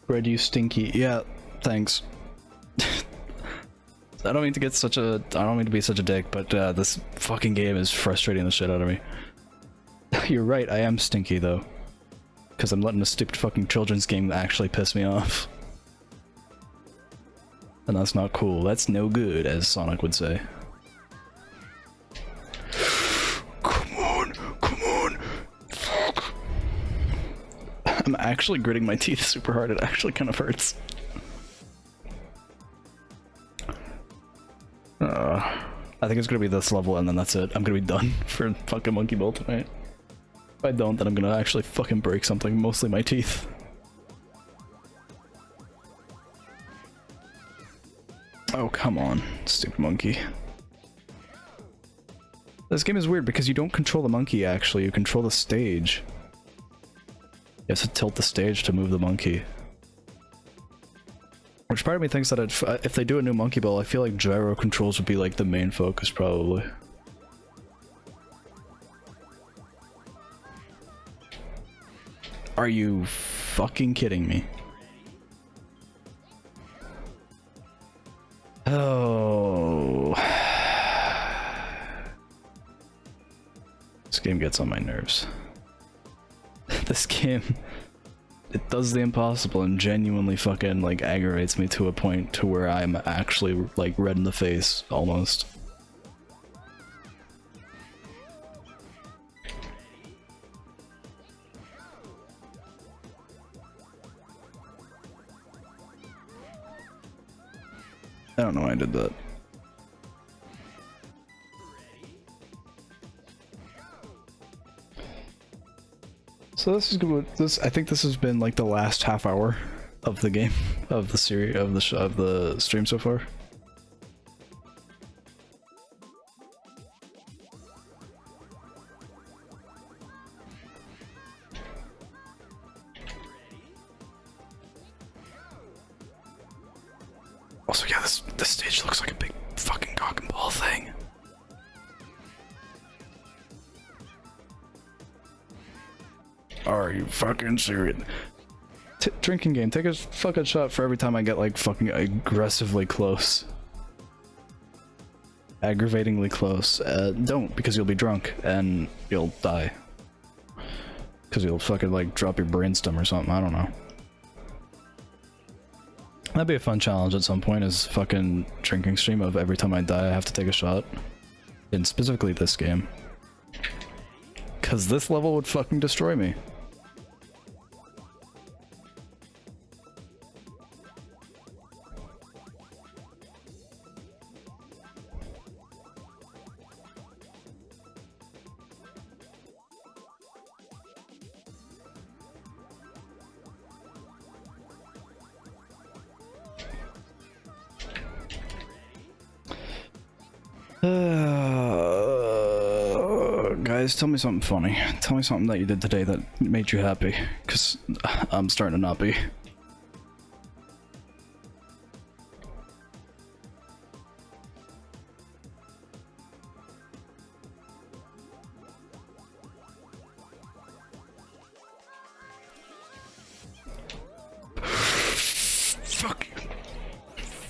Bread, you stinky. Yeah, thanks. I don't mean to be such a dick, but this fucking game is frustrating the shit out of me. You're right, I am stinky though. Because I'm letting a stupid fucking children's game actually piss me off. And that's not cool. That's no good, as Sonic would say. Come on, come on. Fuck. I'm actually gritting my teeth super hard. It actually kind of hurts. I think it's gonna be this level and then that's it. I'm gonna be done for fucking Monkey Ball tonight. If I don't, then I'm gonna actually fucking break something, mostly my teeth. Oh, come on, stupid monkey. This game is weird because you don't control the monkey actually, you control the stage. You have to tilt the stage to move the monkey. Which part of me thinks that if they do a new Monkey Ball, I feel like gyro controls would be like the main focus, probably. Are you fucking kidding me? Oh. This game gets on my nerves. This game... It does the impossible and genuinely fucking like aggravates me to a point to where I'm actually like red in the face almost. I don't know why I did that. So this is good. I think this has been like the last half hour of the game, of the series, of the stream so far. Also, yeah, this stage looks like a big fucking cock and ball thing. Are you fucking serious? Drinking game, take a fucking shot for every time I get like fucking aggressively close. Aggravatingly close. Don't, because you'll be drunk and you'll die. Because you'll fucking like drop your brainstem or something, I don't know. That'd be a fun challenge at some point, is fucking drinking stream of every time I die I have to take a shot. In specifically this game. Because this level would fucking destroy me. guys, tell me something funny. Tell me something that you did today that made you happy, because I'm starting to not be. Fuck.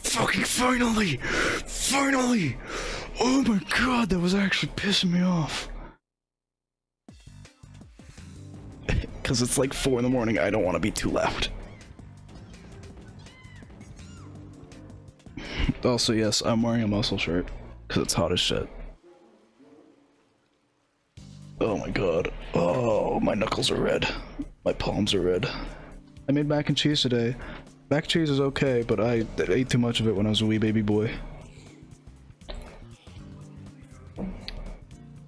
Fucking finally! Finally! Oh my god, that was actually pissing me off. Because it's like 4 in the morning, I don't want to be too loud. Also, yes, I'm wearing a muscle shirt, because it's hot as shit. Oh my god. Oh, my knuckles are red. My palms are red. I made mac and cheese today. Mac and cheese is okay, but I ate too much of it when I was a wee baby boy.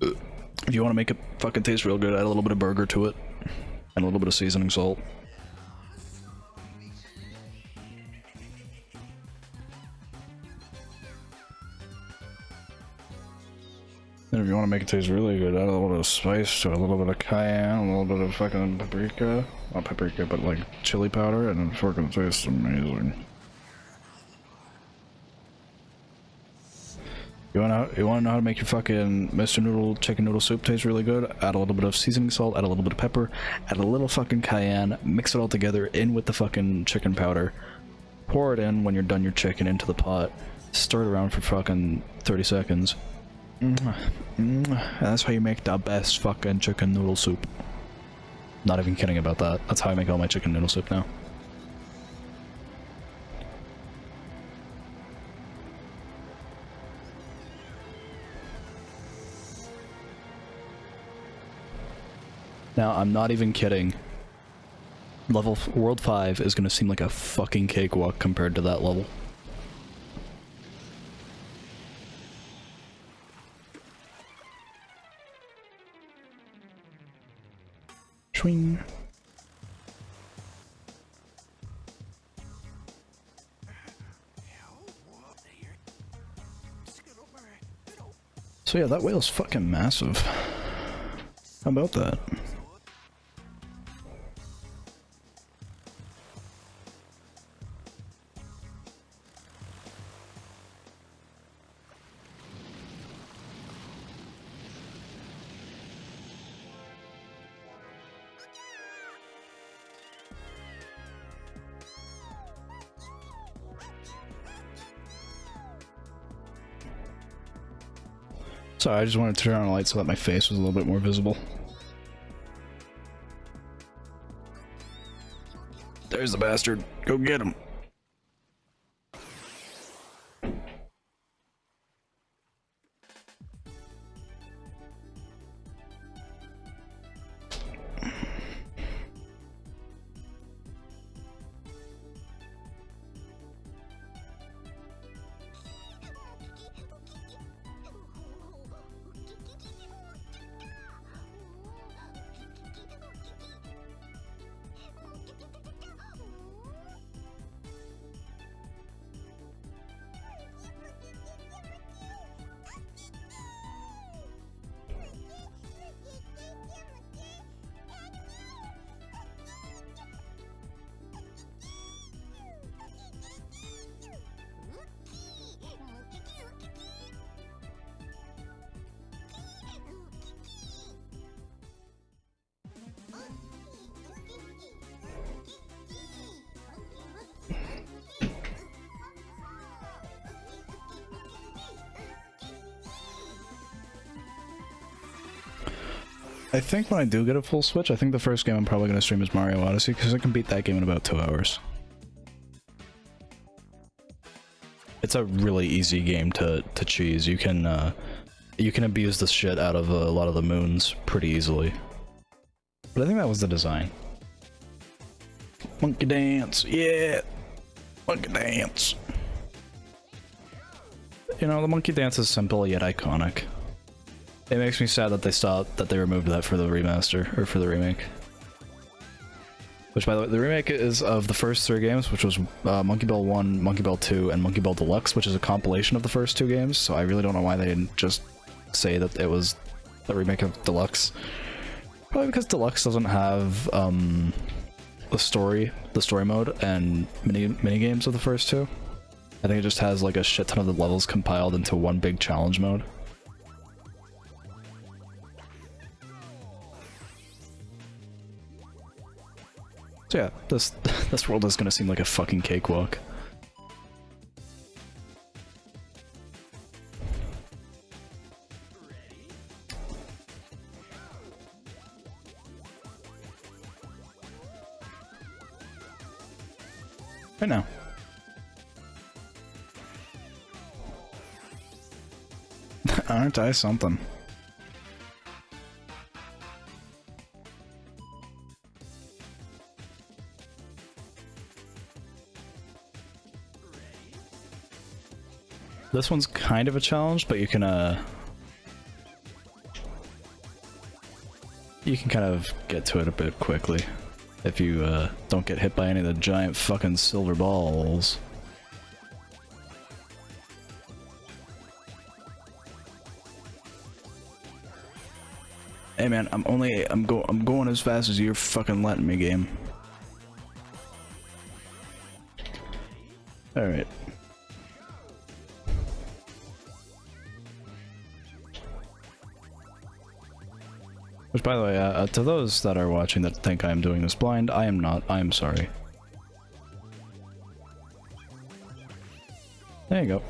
If you want to make it fucking taste real good, add a little bit of burger to it. And a little bit of seasoning salt. And if you want to make it taste really good, add a little bit of spice to it, a little bit of cayenne, a little bit of fucking paprika. Not paprika, but like chili powder, and it's fucking tastes amazing. You wanna know how to make your fucking Mr. Noodle chicken noodle soup taste really good? Add a little bit of seasoning salt, add a little bit of pepper, add a little fucking cayenne, mix it all together in with the fucking chicken powder. Pour it in when you're done your chicken into the pot. Stir it around for fucking 30 seconds. And that's how you make the best fucking chicken noodle soup. Not even kidding about that. That's how I make all my chicken noodle soup now. Now, I'm not even kidding. World 5 is gonna seem like a fucking cakewalk compared to that level. Swing. So yeah, that whale's fucking massive. How about that? Sorry, I just wanted to turn on the light so that my face was a little bit more visible. There's the bastard. Go get him. I think when I do get a full Switch, I think the first game I'm probably going to stream is Mario Odyssey, because I can beat that game in about 2 hours. It's a really easy game to cheese. You can abuse the shit out of a lot of the moons pretty easily. But I think that was the design. Monkey dance, yeah! Monkey dance! You know, the monkey dance is simple yet iconic. It makes me sad that they removed that for the remaster, or for the remake. Which, by the way, the remake is of the first 3 games, which was Monkey Ball 1, Monkey Ball 2, and Monkey Ball Deluxe, which is a compilation of the first 2 games, so I really don't know why they didn't just say that it was the remake of Deluxe. Probably because Deluxe doesn't have the story mode and mini games of the first two. I think it just has like a shit ton of the levels compiled into one big challenge mode. So yeah, this world is gonna seem like a fucking cakewalk. Right now. Aren't I something? This one's kind of a challenge, but you can kind of get to it a bit quickly if you don't get hit by any of the giant fucking silver balls. Hey man, I'm going as fast as you're fucking letting me, game. All right. Which, by the way, to those that are watching that think I am doing this blind, I am not. I am sorry. There you go.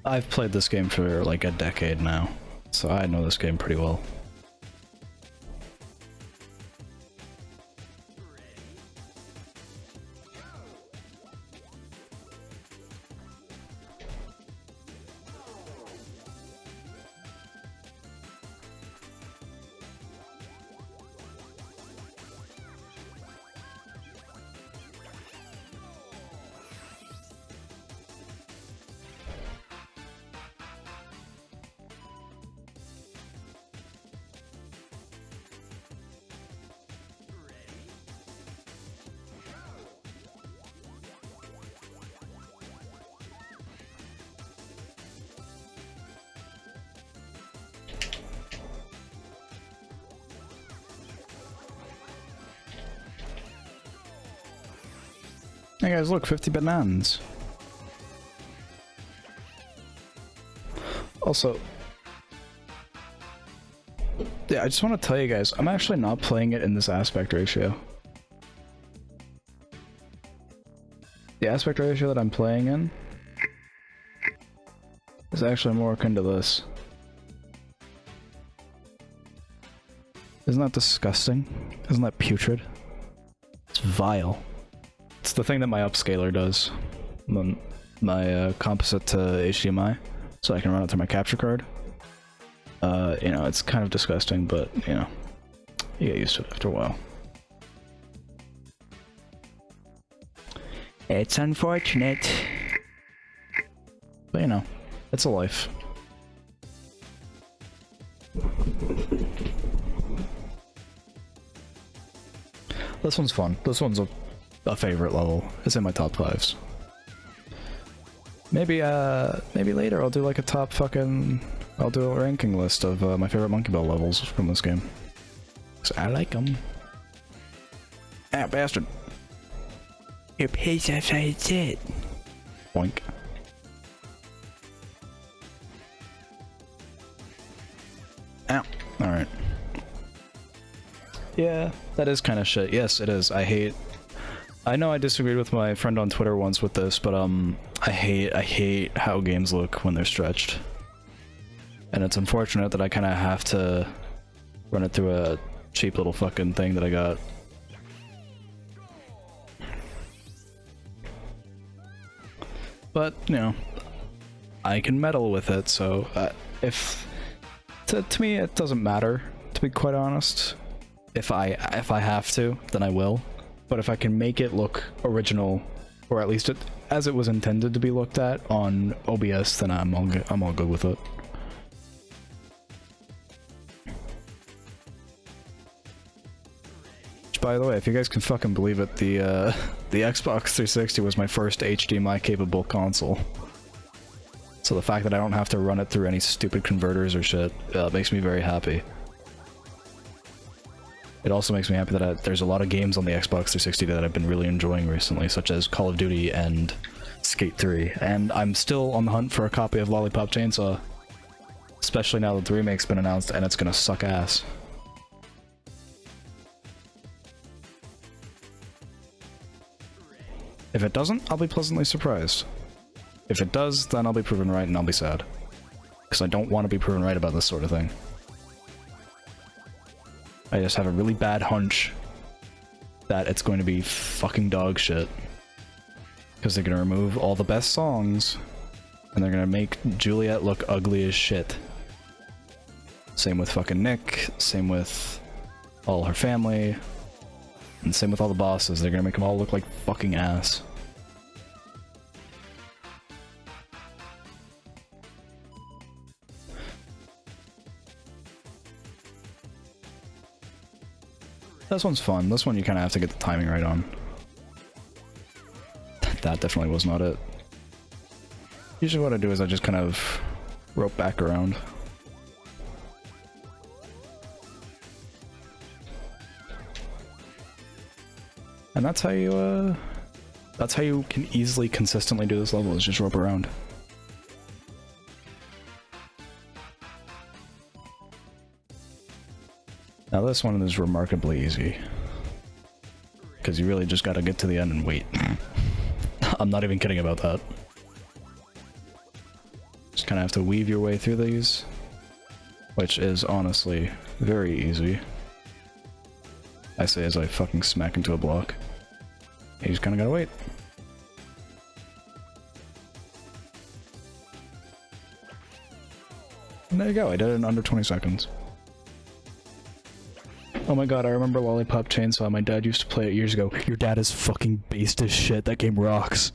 I've played this game for like a decade now, so I know this game pretty well. Hey guys, look, 50 bananas. Also, yeah, I just want to tell you guys, I'm actually not playing it in this aspect ratio. The aspect ratio that I'm playing in is actually more akin to this. Isn't that disgusting? Isn't that putrid? It's vile. It's the thing that my upscaler does. My composite to HDMI, so I can run it through my capture card. You know, it's kind of disgusting, but, you know, you get used to it after a while. It's unfortunate. But, you know, it's a life. This one's fun. This one's a favorite level. It's in my top 5s. Maybe later I'll do like a top fucking... I'll do a ranking list of my favorite Monkey Ball levels from this game. 'Cause I like them. Ah, bastard. Your pace outside it. Boink. Ow. Alright. Yeah, that is kind of shit. Yes, it is. I know I disagreed with my friend on Twitter once with this, but I hate how games look when they're stretched. And it's unfortunate that I kind of have to run it through a cheap little fucking thing that I got. But, you know, I can meddle with it, so to me it doesn't matter, to be quite honest. If I have to, then I will. But if I can make it look original, or at least as it was intended to be looked at on OBS, then I'm all good with it. Which, by the way, if you guys can fucking believe it, the Xbox 360 was my first HDMI capable console. So the fact that I don't have to run it through any stupid converters or shit makes me very happy. It also makes me happy that there's a lot of games on the Xbox 360 that I've been really enjoying recently, such as Call of Duty and Skate 3. And I'm still on the hunt for a copy of Lollipop Chainsaw. Especially now that the remake's been announced and it's gonna suck ass. If it doesn't, I'll be pleasantly surprised. If it does, then I'll be proven right and I'll be sad. Because I don't want to be proven right about this sort of thing. I just have a really bad hunch that it's going to be fucking dog shit. Because they're gonna remove all the best songs, and they're gonna make Juliet look ugly as shit. Same with fucking Nick, same with all her family, and same with all the bosses. They're gonna make them all look like fucking ass. This one's fun. This one you kind of have to get the timing right on. That definitely was not it. Usually what I do is I just kind of rope back around. And that's how you can easily consistently do this level, is just rope around. Now this one is remarkably easy. Because you really just gotta get to the end and wait. I'm not even kidding about that. Just kind of have to weave your way through these, which is honestly very easy. I say as I fucking smack into a block. You just kind of gotta wait. And there you go, I did it in under 20 seconds. Oh my god, I remember Lollipop Chainsaw. My dad used to play it years ago. Your dad is fucking based as shit. That game rocks.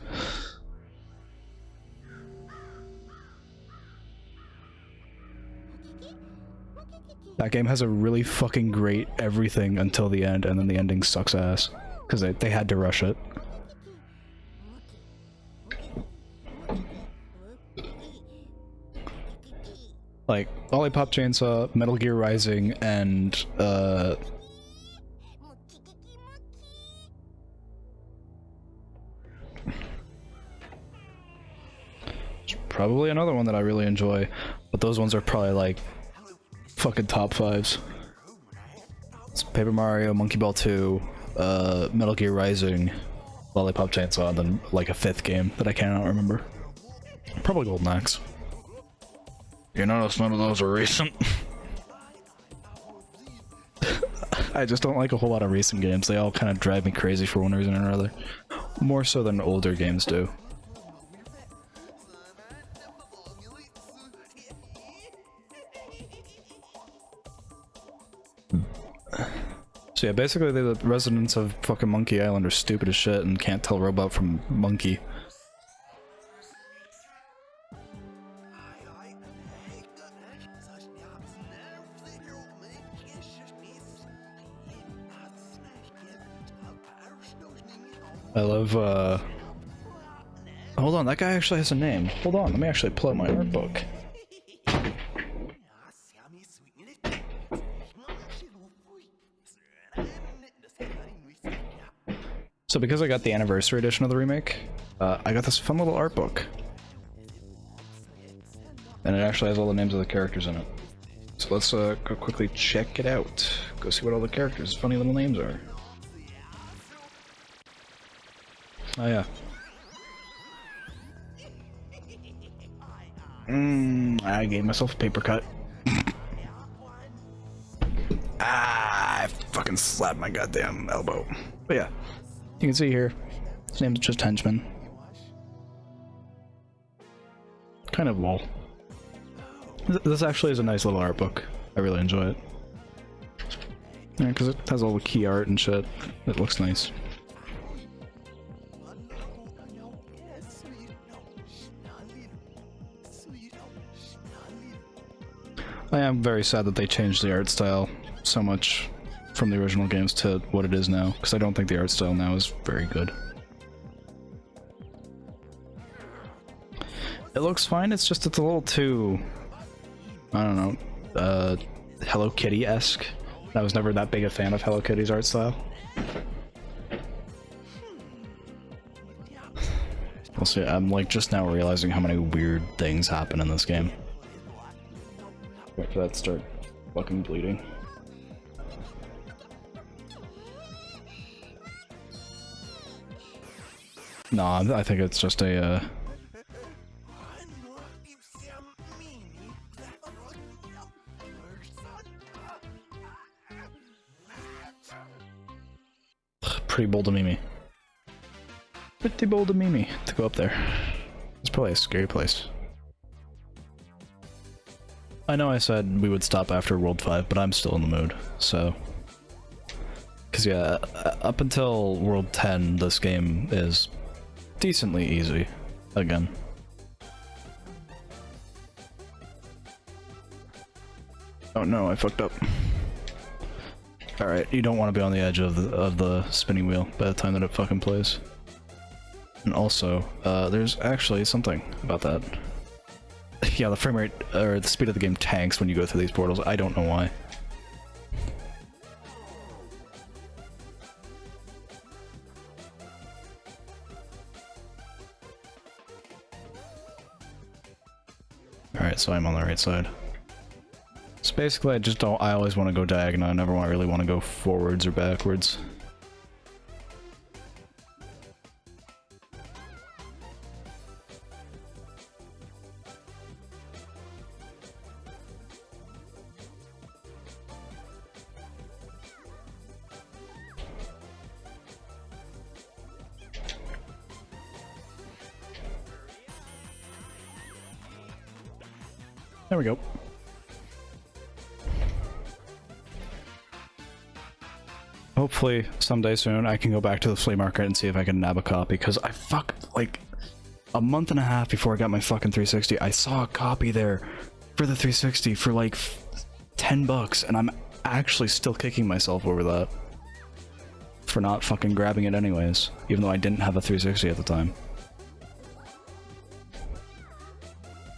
That game has a really fucking great everything until the end, and then the ending sucks ass. Because they had to rush it. Like, Lollipop Chainsaw, Metal Gear Rising, and, there's probably another one that I really enjoy, but those ones are probably like fucking top fives. It's Paper Mario, Monkey Ball 2, Metal Gear Rising, Lollipop Chainsaw, and then like a fifth game that I cannot remember. Probably Golden Axe. You notice none of those are recent? I just don't like a whole lot of recent games. They all kind of drive me crazy for one reason or another. More so than older games do. So yeah, basically the residents of fucking Monkey Island are stupid as shit and can't tell robot from monkey. I love, hold on, that guy actually has a name. Hold on, let me actually pull out my art book. So because I got the anniversary edition of the remake, I got this fun little art book. And it actually has all the names of the characters in it. So let's go quickly check it out. Go see what all the characters' funny little names are. Oh yeah. I gave myself a paper cut. I fucking slapped my goddamn elbow. But yeah, you can see here, his name's just Henchman. Kind of lol. This actually is a nice little art book. I really enjoy it. Yeah, because it has all the key art and shit. It looks nice. I am very sad that they changed the art style so much from the original games to what it is now, because I don't think the art style now is very good. It looks fine, it's just it's a little too, I don't know, Hello Kitty-esque. I was never that big a fan of Hello Kitty's art style. We'll see, I'm like just now realizing how many weird things happen in this game. Wait for that to start fucking bleeding. Nah, I think it's just a, pretty bold of Mimi. Pretty bold of Mimi to go up there. It's probably a scary place. I know I said we would stop after World 5, but I'm still in the mood, so... Cause yeah, up until World 10, this game is decently easy, again. Oh no, I fucked up. Alright, you don't want to be on the edge of the spinning wheel by the time that it fucking plays. And also, there's actually something about that. Yeah, the frame rate, or the speed of the game tanks when you go through these portals. I don't know why. Alright, so I'm on the right side. So basically, I always want to go diagonal, I never really want to go forwards or backwards. There we go. Hopefully, someday soon, I can go back to the flea market and see if I can nab a copy, because I like, a month and a half before I got my fucking 360, I saw a copy there for the 360 for like 10 bucks, and I'm actually still kicking myself over that. For not fucking grabbing it anyways, even though I didn't have a 360 at the time.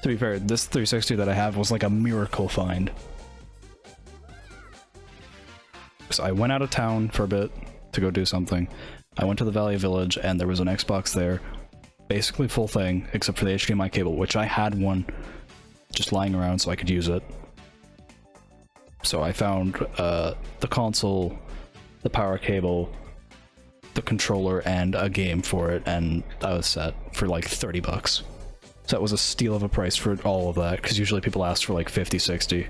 To be fair, this 360 that I have was like a miracle find. So I went out of town for a bit to go do something. I went to the Valley Village and there was an Xbox there. Basically full thing, except for the HDMI cable, which I had one just lying around so I could use it. So I found the console, the power cable, the controller, and a game for it, and I was set for like 30 bucks. So that was a steal of a price for all of that, because usually people ask for like 50, 60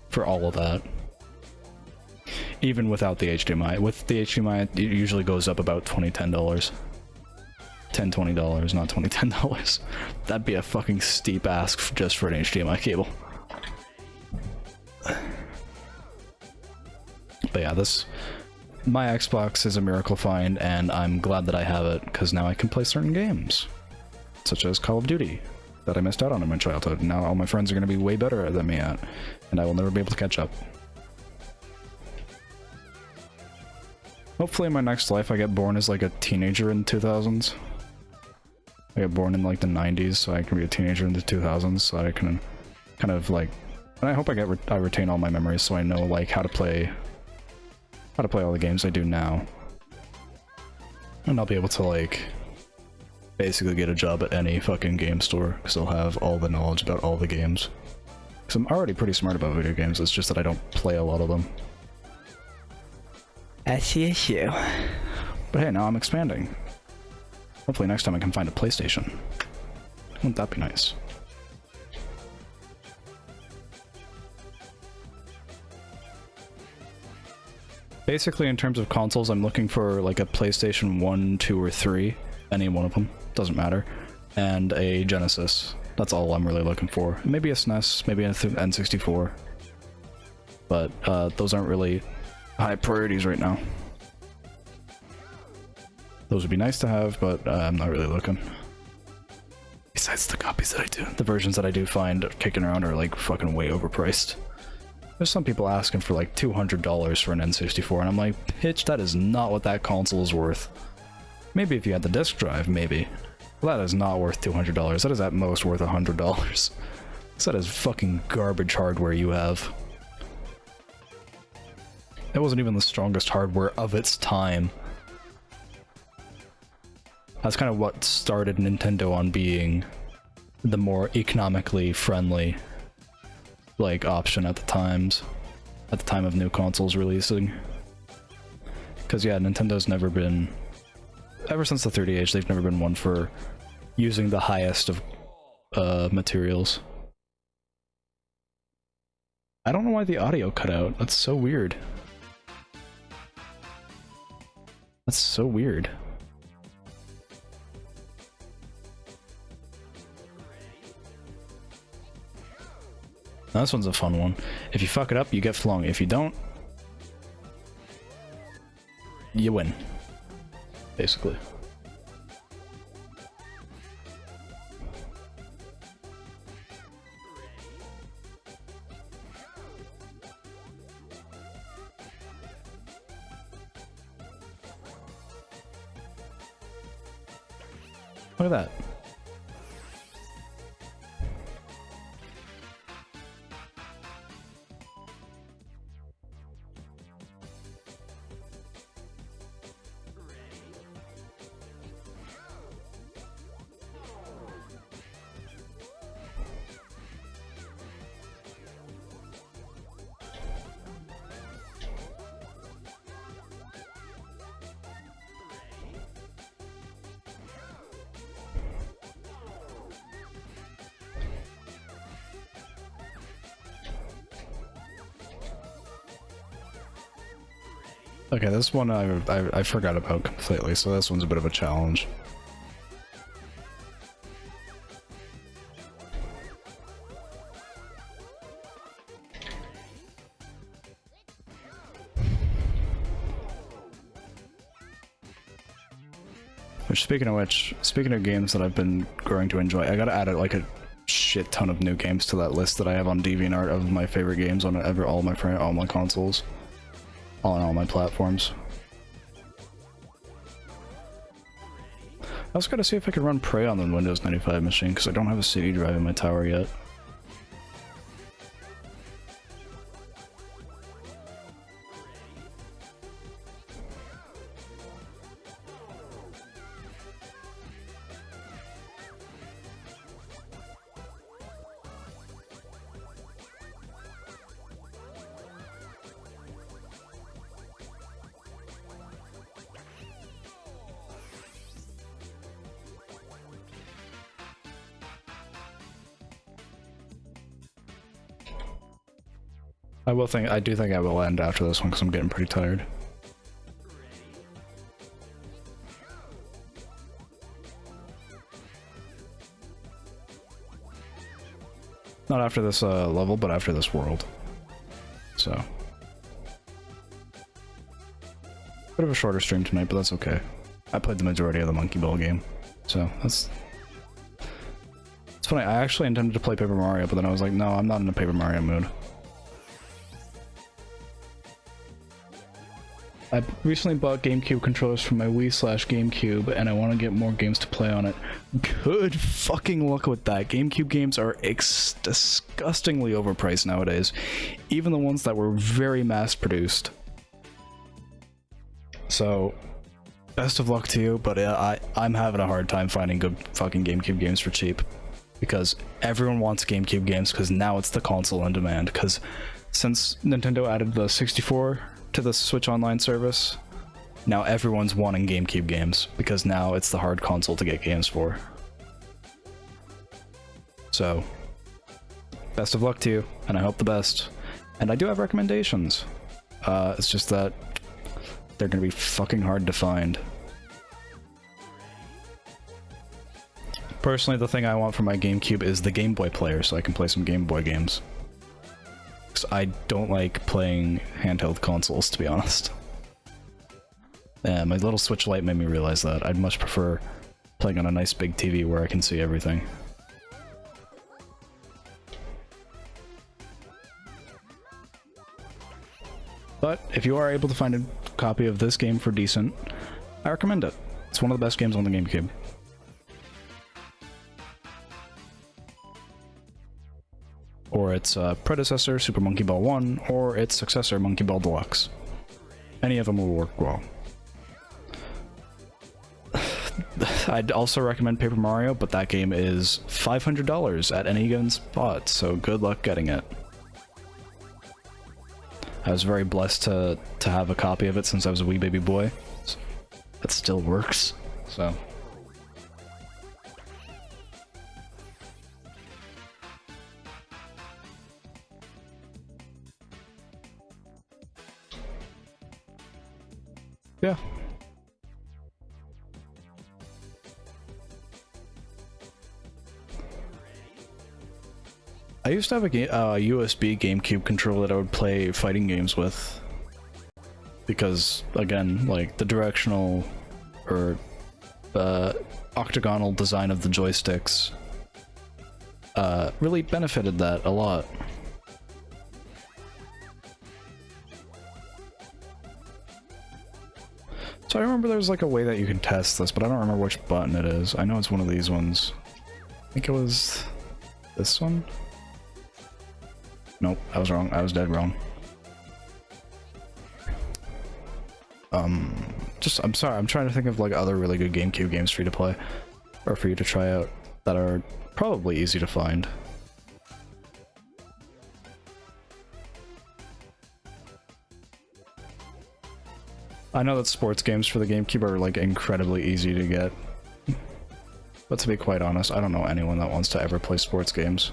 for all of that. Even without the HDMI. With the HDMI, it usually goes up about $20, $10. $10, $20, not $20, $10. That'd be a fucking steep ask just for an HDMI cable. But yeah, my Xbox is a miracle find, and I'm glad that I have it, because now I can play certain games. Such as Call of Duty, that I missed out on in my childhood. Now all my friends are going to be way better than me at, and I will never be able to catch up. Hopefully in my next life I get born as like a teenager in the 2000s. I get born in like the 90s, so I can be a teenager in the 2000s, so I can kind of like... And I hope I retain all my memories so I know like how to play all the games I do now. And I'll be able to like... basically get a job at any fucking game store, because I'll have all the knowledge about all the games. Because I'm already pretty smart about video games, it's just that I don't play a lot of them. That's the issue. But hey, now I'm expanding. Hopefully next time I can find a PlayStation. Wouldn't that be nice? Basically, in terms of consoles, I'm looking for like a PlayStation 1, 2, or 3. Any one of them. Doesn't matter. And a Genesis. That's all I'm really looking for. Maybe a SNES, maybe an N64. But those aren't really high priorities right now. Those would be nice to have, but I'm not really looking. Besides the copies that I do. The versions that I do find kicking around are like fucking way overpriced. There's some people asking for like $200 for an N64, and I'm like, bitch, that is not what that console is worth. Maybe if you had the disk drive, maybe. Well, that is not worth $200. That is at most worth $100. That is fucking garbage hardware you have. It wasn't even the strongest hardware of its time. That's kind of what started Nintendo on being the more economically friendly, like, option at the time of new consoles releasing. Because yeah, Nintendo's never been, ever since the 30H, they've never been one for using the highest of materials. I don't know why the audio cut out. That's so weird. That's so weird. Now this one's a fun one. If you fuck it up, you get flung. If you don't, you win. Basically. Look at that. Okay, this one I forgot about completely, so this one's a bit of a challenge. Speaking of games that I've been growing to enjoy, I gotta add like a shit ton of new games to that list that I have on DeviantArt of my favorite games on all my consoles. On all my platforms. I also gotta see if I can run Prey on the Windows 95 machine, because I don't have a CD drive in my tower yet. I do think I will end after this one because I'm getting pretty tired. Not after this level, but after this world. So. Bit of a shorter stream tonight, but that's okay. I played the majority of the Monkey Ball game, so that's... It's funny, I actually intended to play Paper Mario, but then I was like, no, I'm not in a Paper Mario mood. I recently bought GameCube controllers for my Wii/GameCube, and I want to get more games to play on it. Good fucking luck with that. GameCube games are disgustingly overpriced nowadays, even the ones that were very mass-produced. So, best of luck to you, but I'm having a hard time finding good fucking GameCube games for cheap. Because everyone wants GameCube games, because now it's the console on demand. Because since Nintendo added the 64 to the Switch Online service, now everyone's wanting GameCube games, because now it's the hard console to get games for. So, best of luck to you, and I hope the best. And I do have recommendations. It's just that they're gonna be fucking hard to find. Personally, the thing I want for my GameCube is the Game Boy player, so I can play some Game Boy games. I don't like playing handheld consoles, to be honest. Yeah, my little Switch Lite made me realize that. I'd much prefer playing on a nice big TV where I can see everything. But if you are able to find a copy of this game for decent, I recommend it. It's one of the best games on the GameCube. its predecessor, Super Monkey Ball 1, or its successor, Monkey Ball Deluxe. Any of them will work well. I'd also recommend Paper Mario, but that game is $500 at any given spot, so good luck getting it. I was very blessed to have a copy of it since I was a wee baby boy. That still works, so... yeah. I used to have a USB GameCube controller that I would play fighting games with. Because, again, like, the directional or octagonal design of the joysticks really benefited that a lot. So I remember there's like a way that you can test this, but I don't remember which button it is. I know it's one of these ones. I think it was this one? Nope, I was wrong. I was dead wrong. I'm sorry, I'm trying to think of like other really good GameCube games for you to play, or for you to try out, that are probably easy to find. I know that sports games for the GameCube are like incredibly easy to get, but to be quite honest, I don't know anyone that wants to ever play sports games.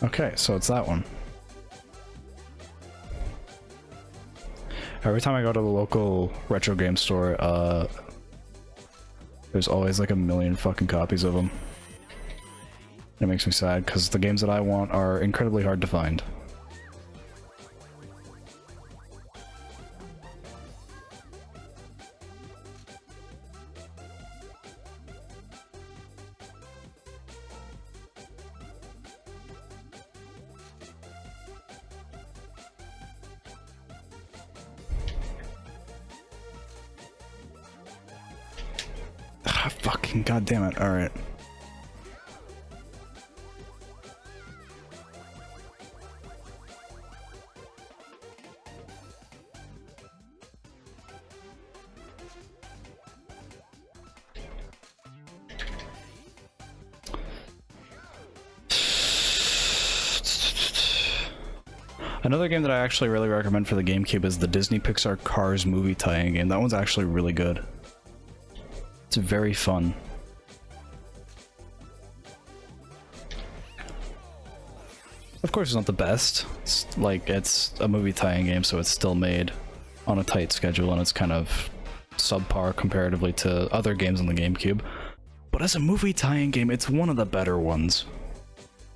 Okay, so it's that one. Every time I go to the local retro game store, there's always like a million fucking copies of them. It makes me sad, because the games that I want are incredibly hard to find. Fucking goddamn it! All right. Another game that I actually really recommend for the GameCube is the Disney Pixar Cars movie tie-in game. That one's actually really good. It's very fun. Of course it's not the best. It's a movie tie-in game, so it's still made on a tight schedule, and it's kind of subpar comparatively to other games on the GameCube. But as a movie tie-in game, it's one of the better ones.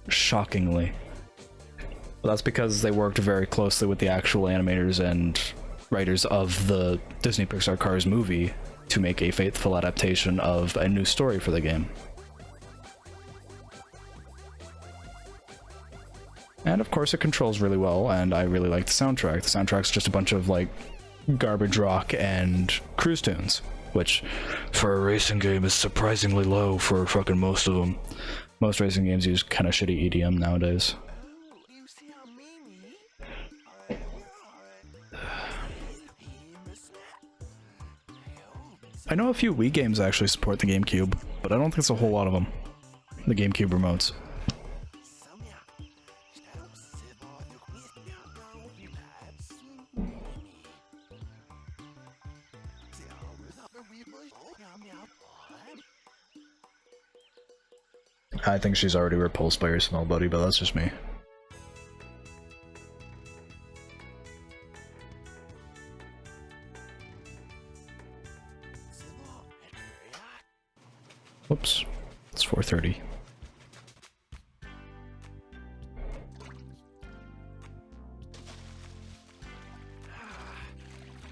Shockingly. But that's because they worked very closely with the actual animators and writers of the Disney Pixar Cars movie to make a faithful adaptation of a new story for the game. And of course it controls really well, and I really like the soundtrack. The soundtrack's just a bunch of like garbage rock and cruise tunes, which for a racing game is surprisingly low for fucking most of them. Most racing games use kind of shitty EDM nowadays. I know a few Wii games actually support the GameCube, but I don't think it's a whole lot of them. The GameCube remotes. I think she's already repulsed by your smell, buddy, but that's just me. Whoops, it's 4:30.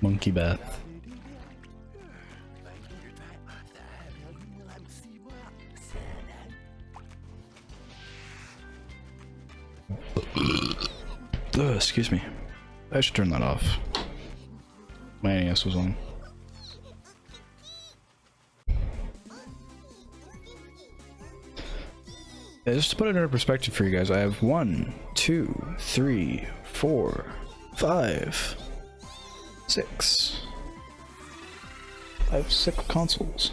Monkey bath. Ugh, excuse me. I should turn that off. My NES was on. Yeah, just to put it into perspective for you guys, I have 1, 2, 3, 4, 5, 6. I have 6 consoles.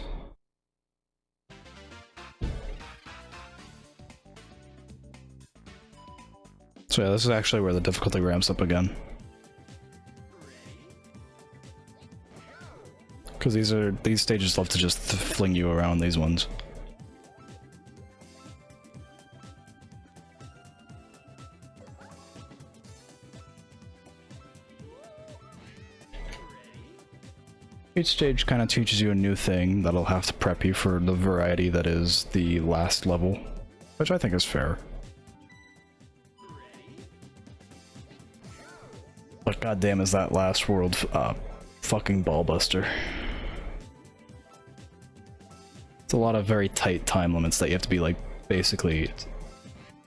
So yeah, this is actually where the difficulty ramps up again. Because these stages love to just fling you around, these ones. Each stage kind of teaches you a new thing that'll have to prep you for the variety that is the last level, which I think is fair. But goddamn is that last world fucking ballbuster. It's a lot of very tight time limits that you have to be like basically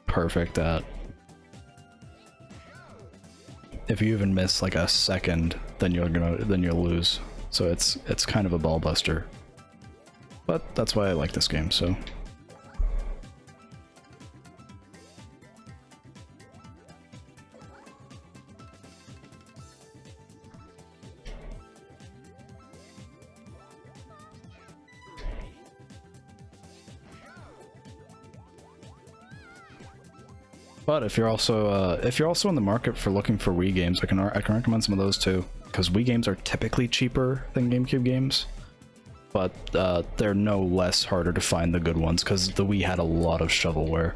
perfect at. If you even miss like a second, then you'll lose. So it's kind of a ballbuster. But that's why I like this game, so. But if you're also in the market for looking for Wii games, I can recommend some of those too, because Wii games are typically cheaper than GameCube games, but they're no less harder to find the good ones because the Wii had a lot of shovelware,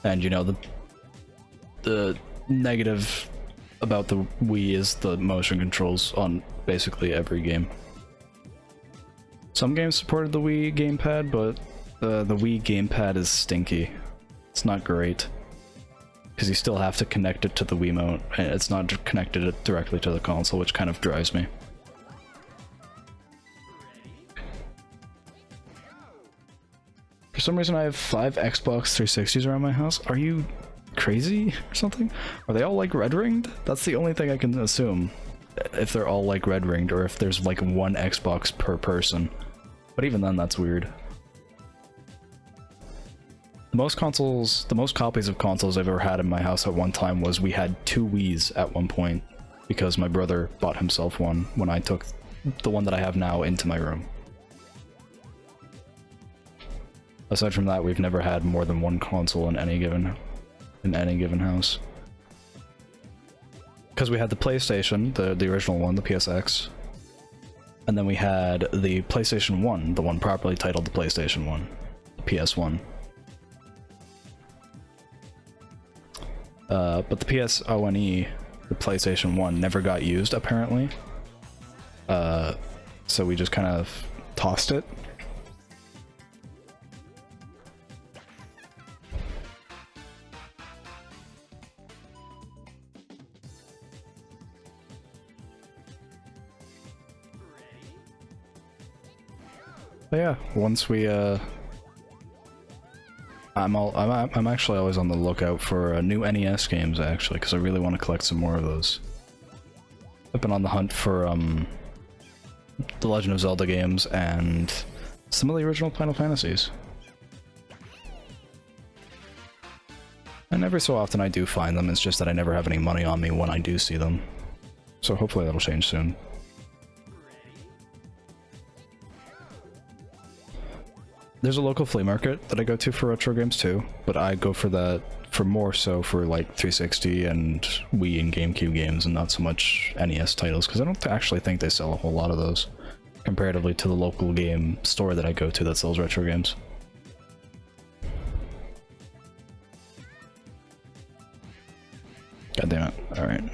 and you know the negative about the Wii is the motion controls on basically every game. Some games supported the Wii gamepad, but the Wii gamepad is stinky. It's not great, because you still have to connect it to the Wiimote, and it's not connected directly to the console, which kind of drives me. For some reason I have 5 Xbox 360s around my house. Are you crazy or something? Are they all like red ringed? That's the only thing I can assume. If they're all like red ringed, or if there's like 1 Xbox per person. But even then, that's weird. The most copies of consoles I've ever had in my house at one time was we had 2 Wiis at one point, because my brother bought himself one when I took the one that I have now into my room. Aside from that, we've never had more than 1 console in any given house. Because we had the PlayStation, the original one, the PSX, and then we had the PlayStation 1, the one properly titled the PlayStation 1, the PS1. But the PSONE, the PlayStation 1, never got used, apparently. So we just kind of tossed it. But yeah, once we, I'm actually always on the lookout for new NES games, actually, because I really want to collect some more of those. I've been on the hunt for the Legend of Zelda games and some of the original Final Fantasies. And every so often I do find them, it's just that I never have any money on me when I do see them. So hopefully that'll change soon. There's a local flea market that I go to for retro games too, but I go for that more so for like 360 and Wii and GameCube games, and not so much NES titles, because I don't actually think they sell a whole lot of those comparatively to the local game store that I go to that sells retro games. God damn it. Alright.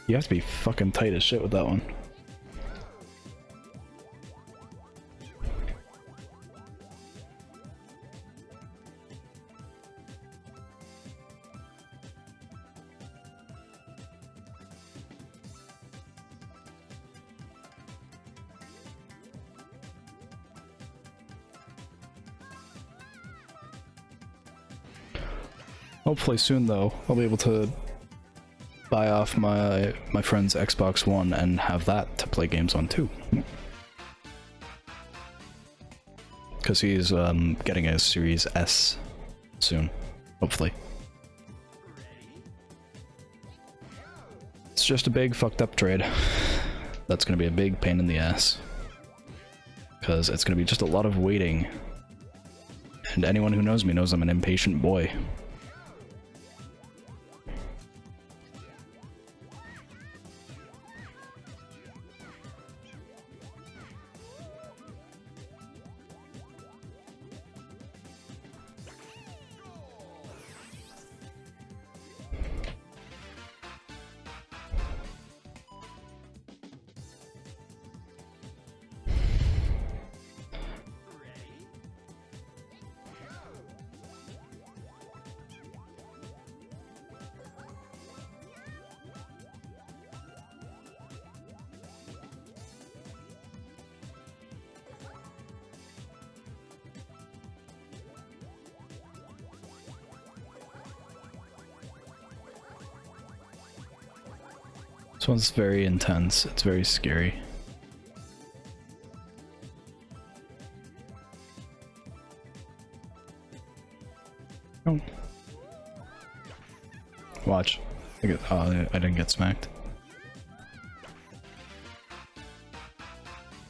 You have to be fucking tight as shit with that one. Hopefully soon, though, I'll be able to buy off my friend's Xbox One and have that to play games on too. Because he's getting a Series S soon, hopefully. It's just a big fucked up trade. That's gonna be a big pain in the ass. Because it's gonna be just a lot of waiting. And anyone who knows me knows I'm an impatient boy. This one's very intense, it's very scary. Oh. Watch. I didn't get smacked.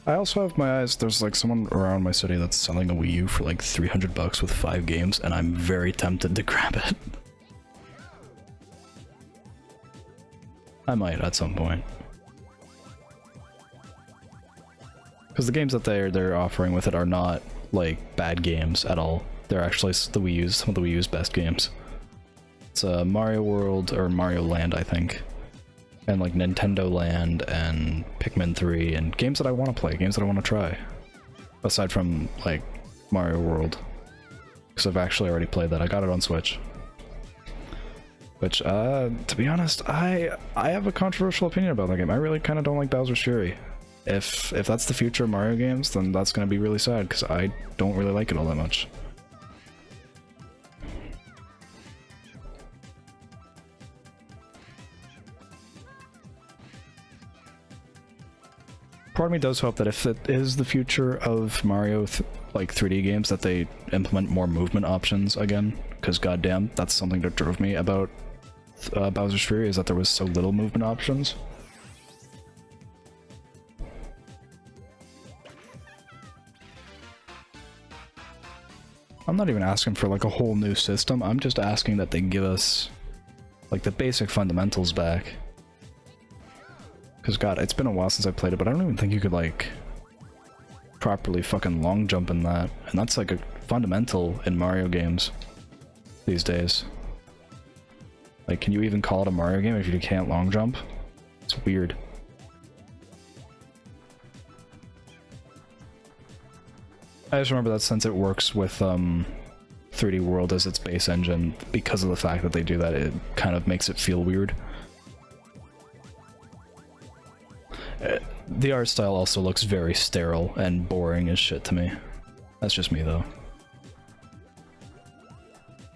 I also have my eyes, there's like someone around my city that's selling a Wii U for like 300 bucks with 5 games, and I'm very tempted to grab it. I might at some point. Because the games that they're offering with it are not like bad games at all. They're actually some of the Wii U's best games. It's Mario World or Mario Land, I think, and like Nintendo Land and Pikmin 3 and games that I want to play, games that I want to try. Aside from like Mario World, because I've actually already played that. I got it on Switch. Which, to be honest, I have a controversial opinion about that game. I really kind of don't like Bowser's Fury. If that's the future of Mario games, then that's going to be really sad, because I don't really like it all that much. Part of me does hope that if it is the future of Mario, like 3D games, that they implement more movement options again, because goddamn, that's something that drove me about Bowser's Fury, is that there was so little movement options. I'm not even asking for like a whole new system, I'm just asking that they give us like the basic fundamentals back. Because god, it's been a while since I played it, but I don't even think you could like properly fucking long jump in that, and that's like a fundamental in Mario games these days. Like, can you even call it a Mario game if you can't long jump? It's weird. I just remember that since it works with 3D World as its base engine, because of the fact that they do that, it kind of makes it feel weird. The art style also looks very sterile and boring as shit to me. That's just me though.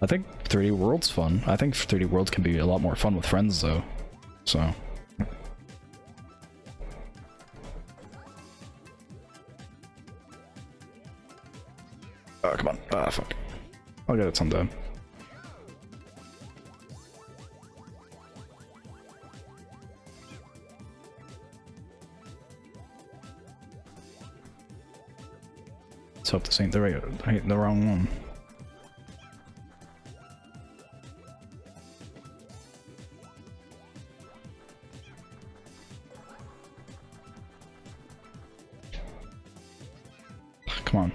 I think 3D World's fun. I think 3D World can be a lot more fun with friends though, so. Oh, come on. Ah, fuck. I'll get it sometime. Let's hope this ain't the wrong one. Come on.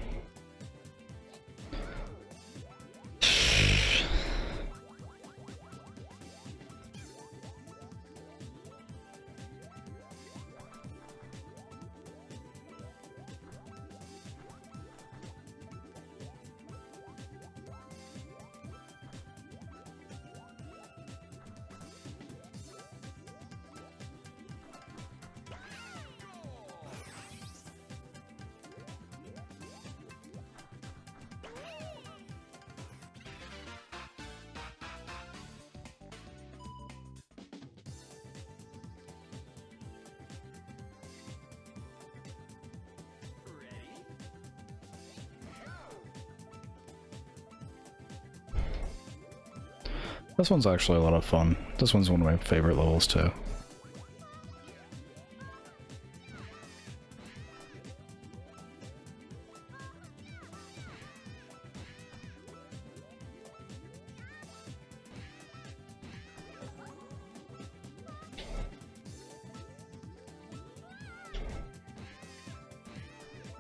This one's actually a lot of fun. This one's one of my favorite levels too.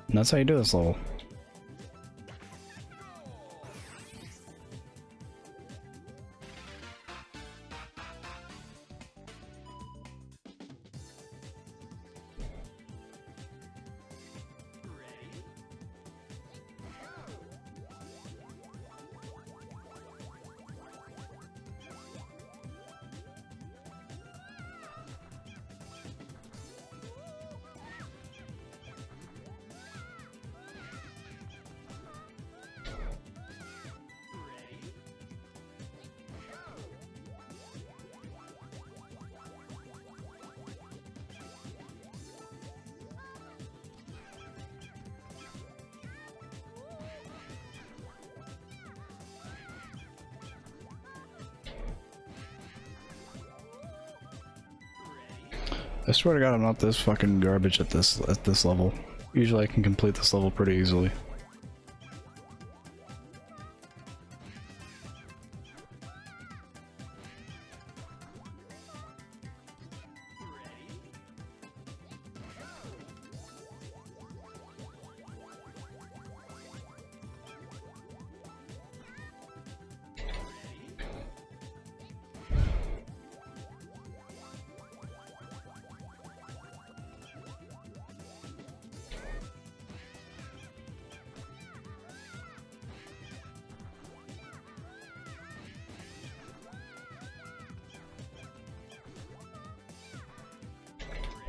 And that's how you do this level. I swear to God, I'm not this fucking garbage at this level. Usually I can complete this level pretty easily.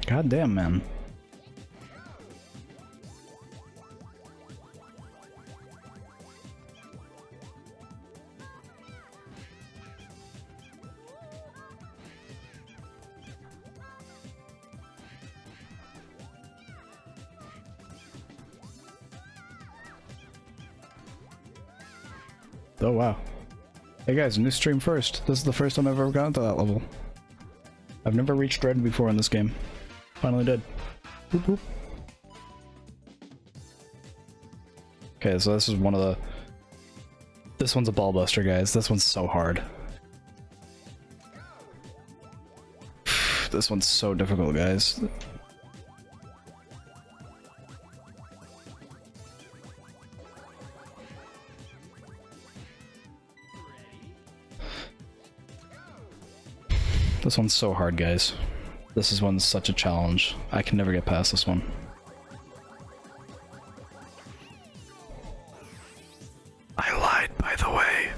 God damn, man. Oh wow. Hey guys, new stream first. This is the first time I've ever gotten to that level. I've never reached red before in this game. Finally did. Boop, boop. Okay, so this is one of the... This one's a ball buster, guys. This one's so hard. This one's so difficult, guys. This one's so hard, guys. This one's such a challenge. I can never get past this one. I lied, by the way.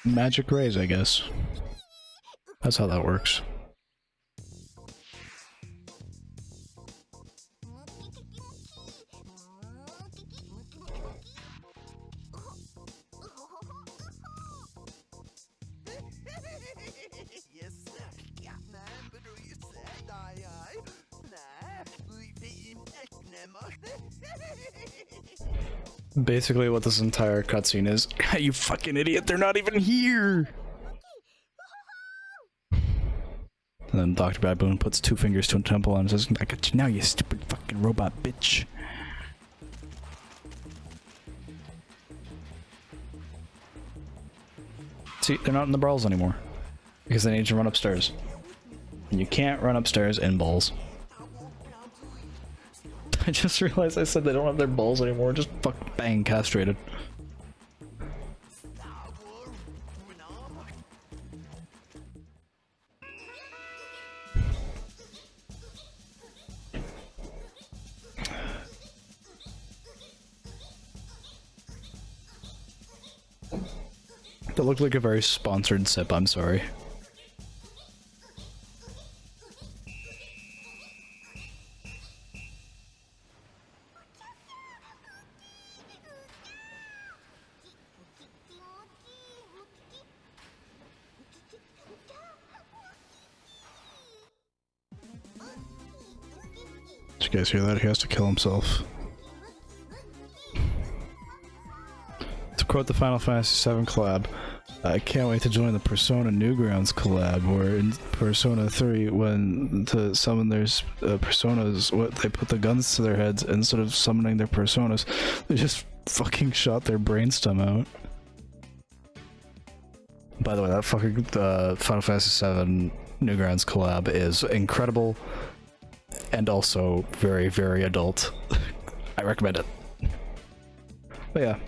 Magic rays, I guess. That's how that works. Basically what this entire cutscene is. You fucking idiot, they're not even here! And then Dr. Baboon puts 2 fingers to a temple and says, I got you now, you stupid fucking robot bitch. See, they're not in the brawls anymore. Because they need to run upstairs. And you can't run upstairs in balls. I just realized I said they don't have their balls anymore, just fuck bang castrated. That looked like a very sponsored sip, I'm sorry. Did you guys hear that? He has to kill himself. To quote the Final Fantasy VII collab, I can't wait to join the Persona Newgrounds collab, where in Persona 3, when to summon their personas, they put the guns to their heads instead of summoning their personas. They just fucking shot their brainstem out. By the way, that fucking Final Fantasy VII Newgrounds collab is incredible and also very, very adult. I recommend it. But yeah,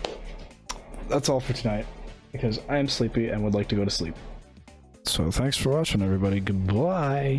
that's all for tonight, because I am sleepy and would like to go to sleep. So thanks for watching, everybody. Goodbye.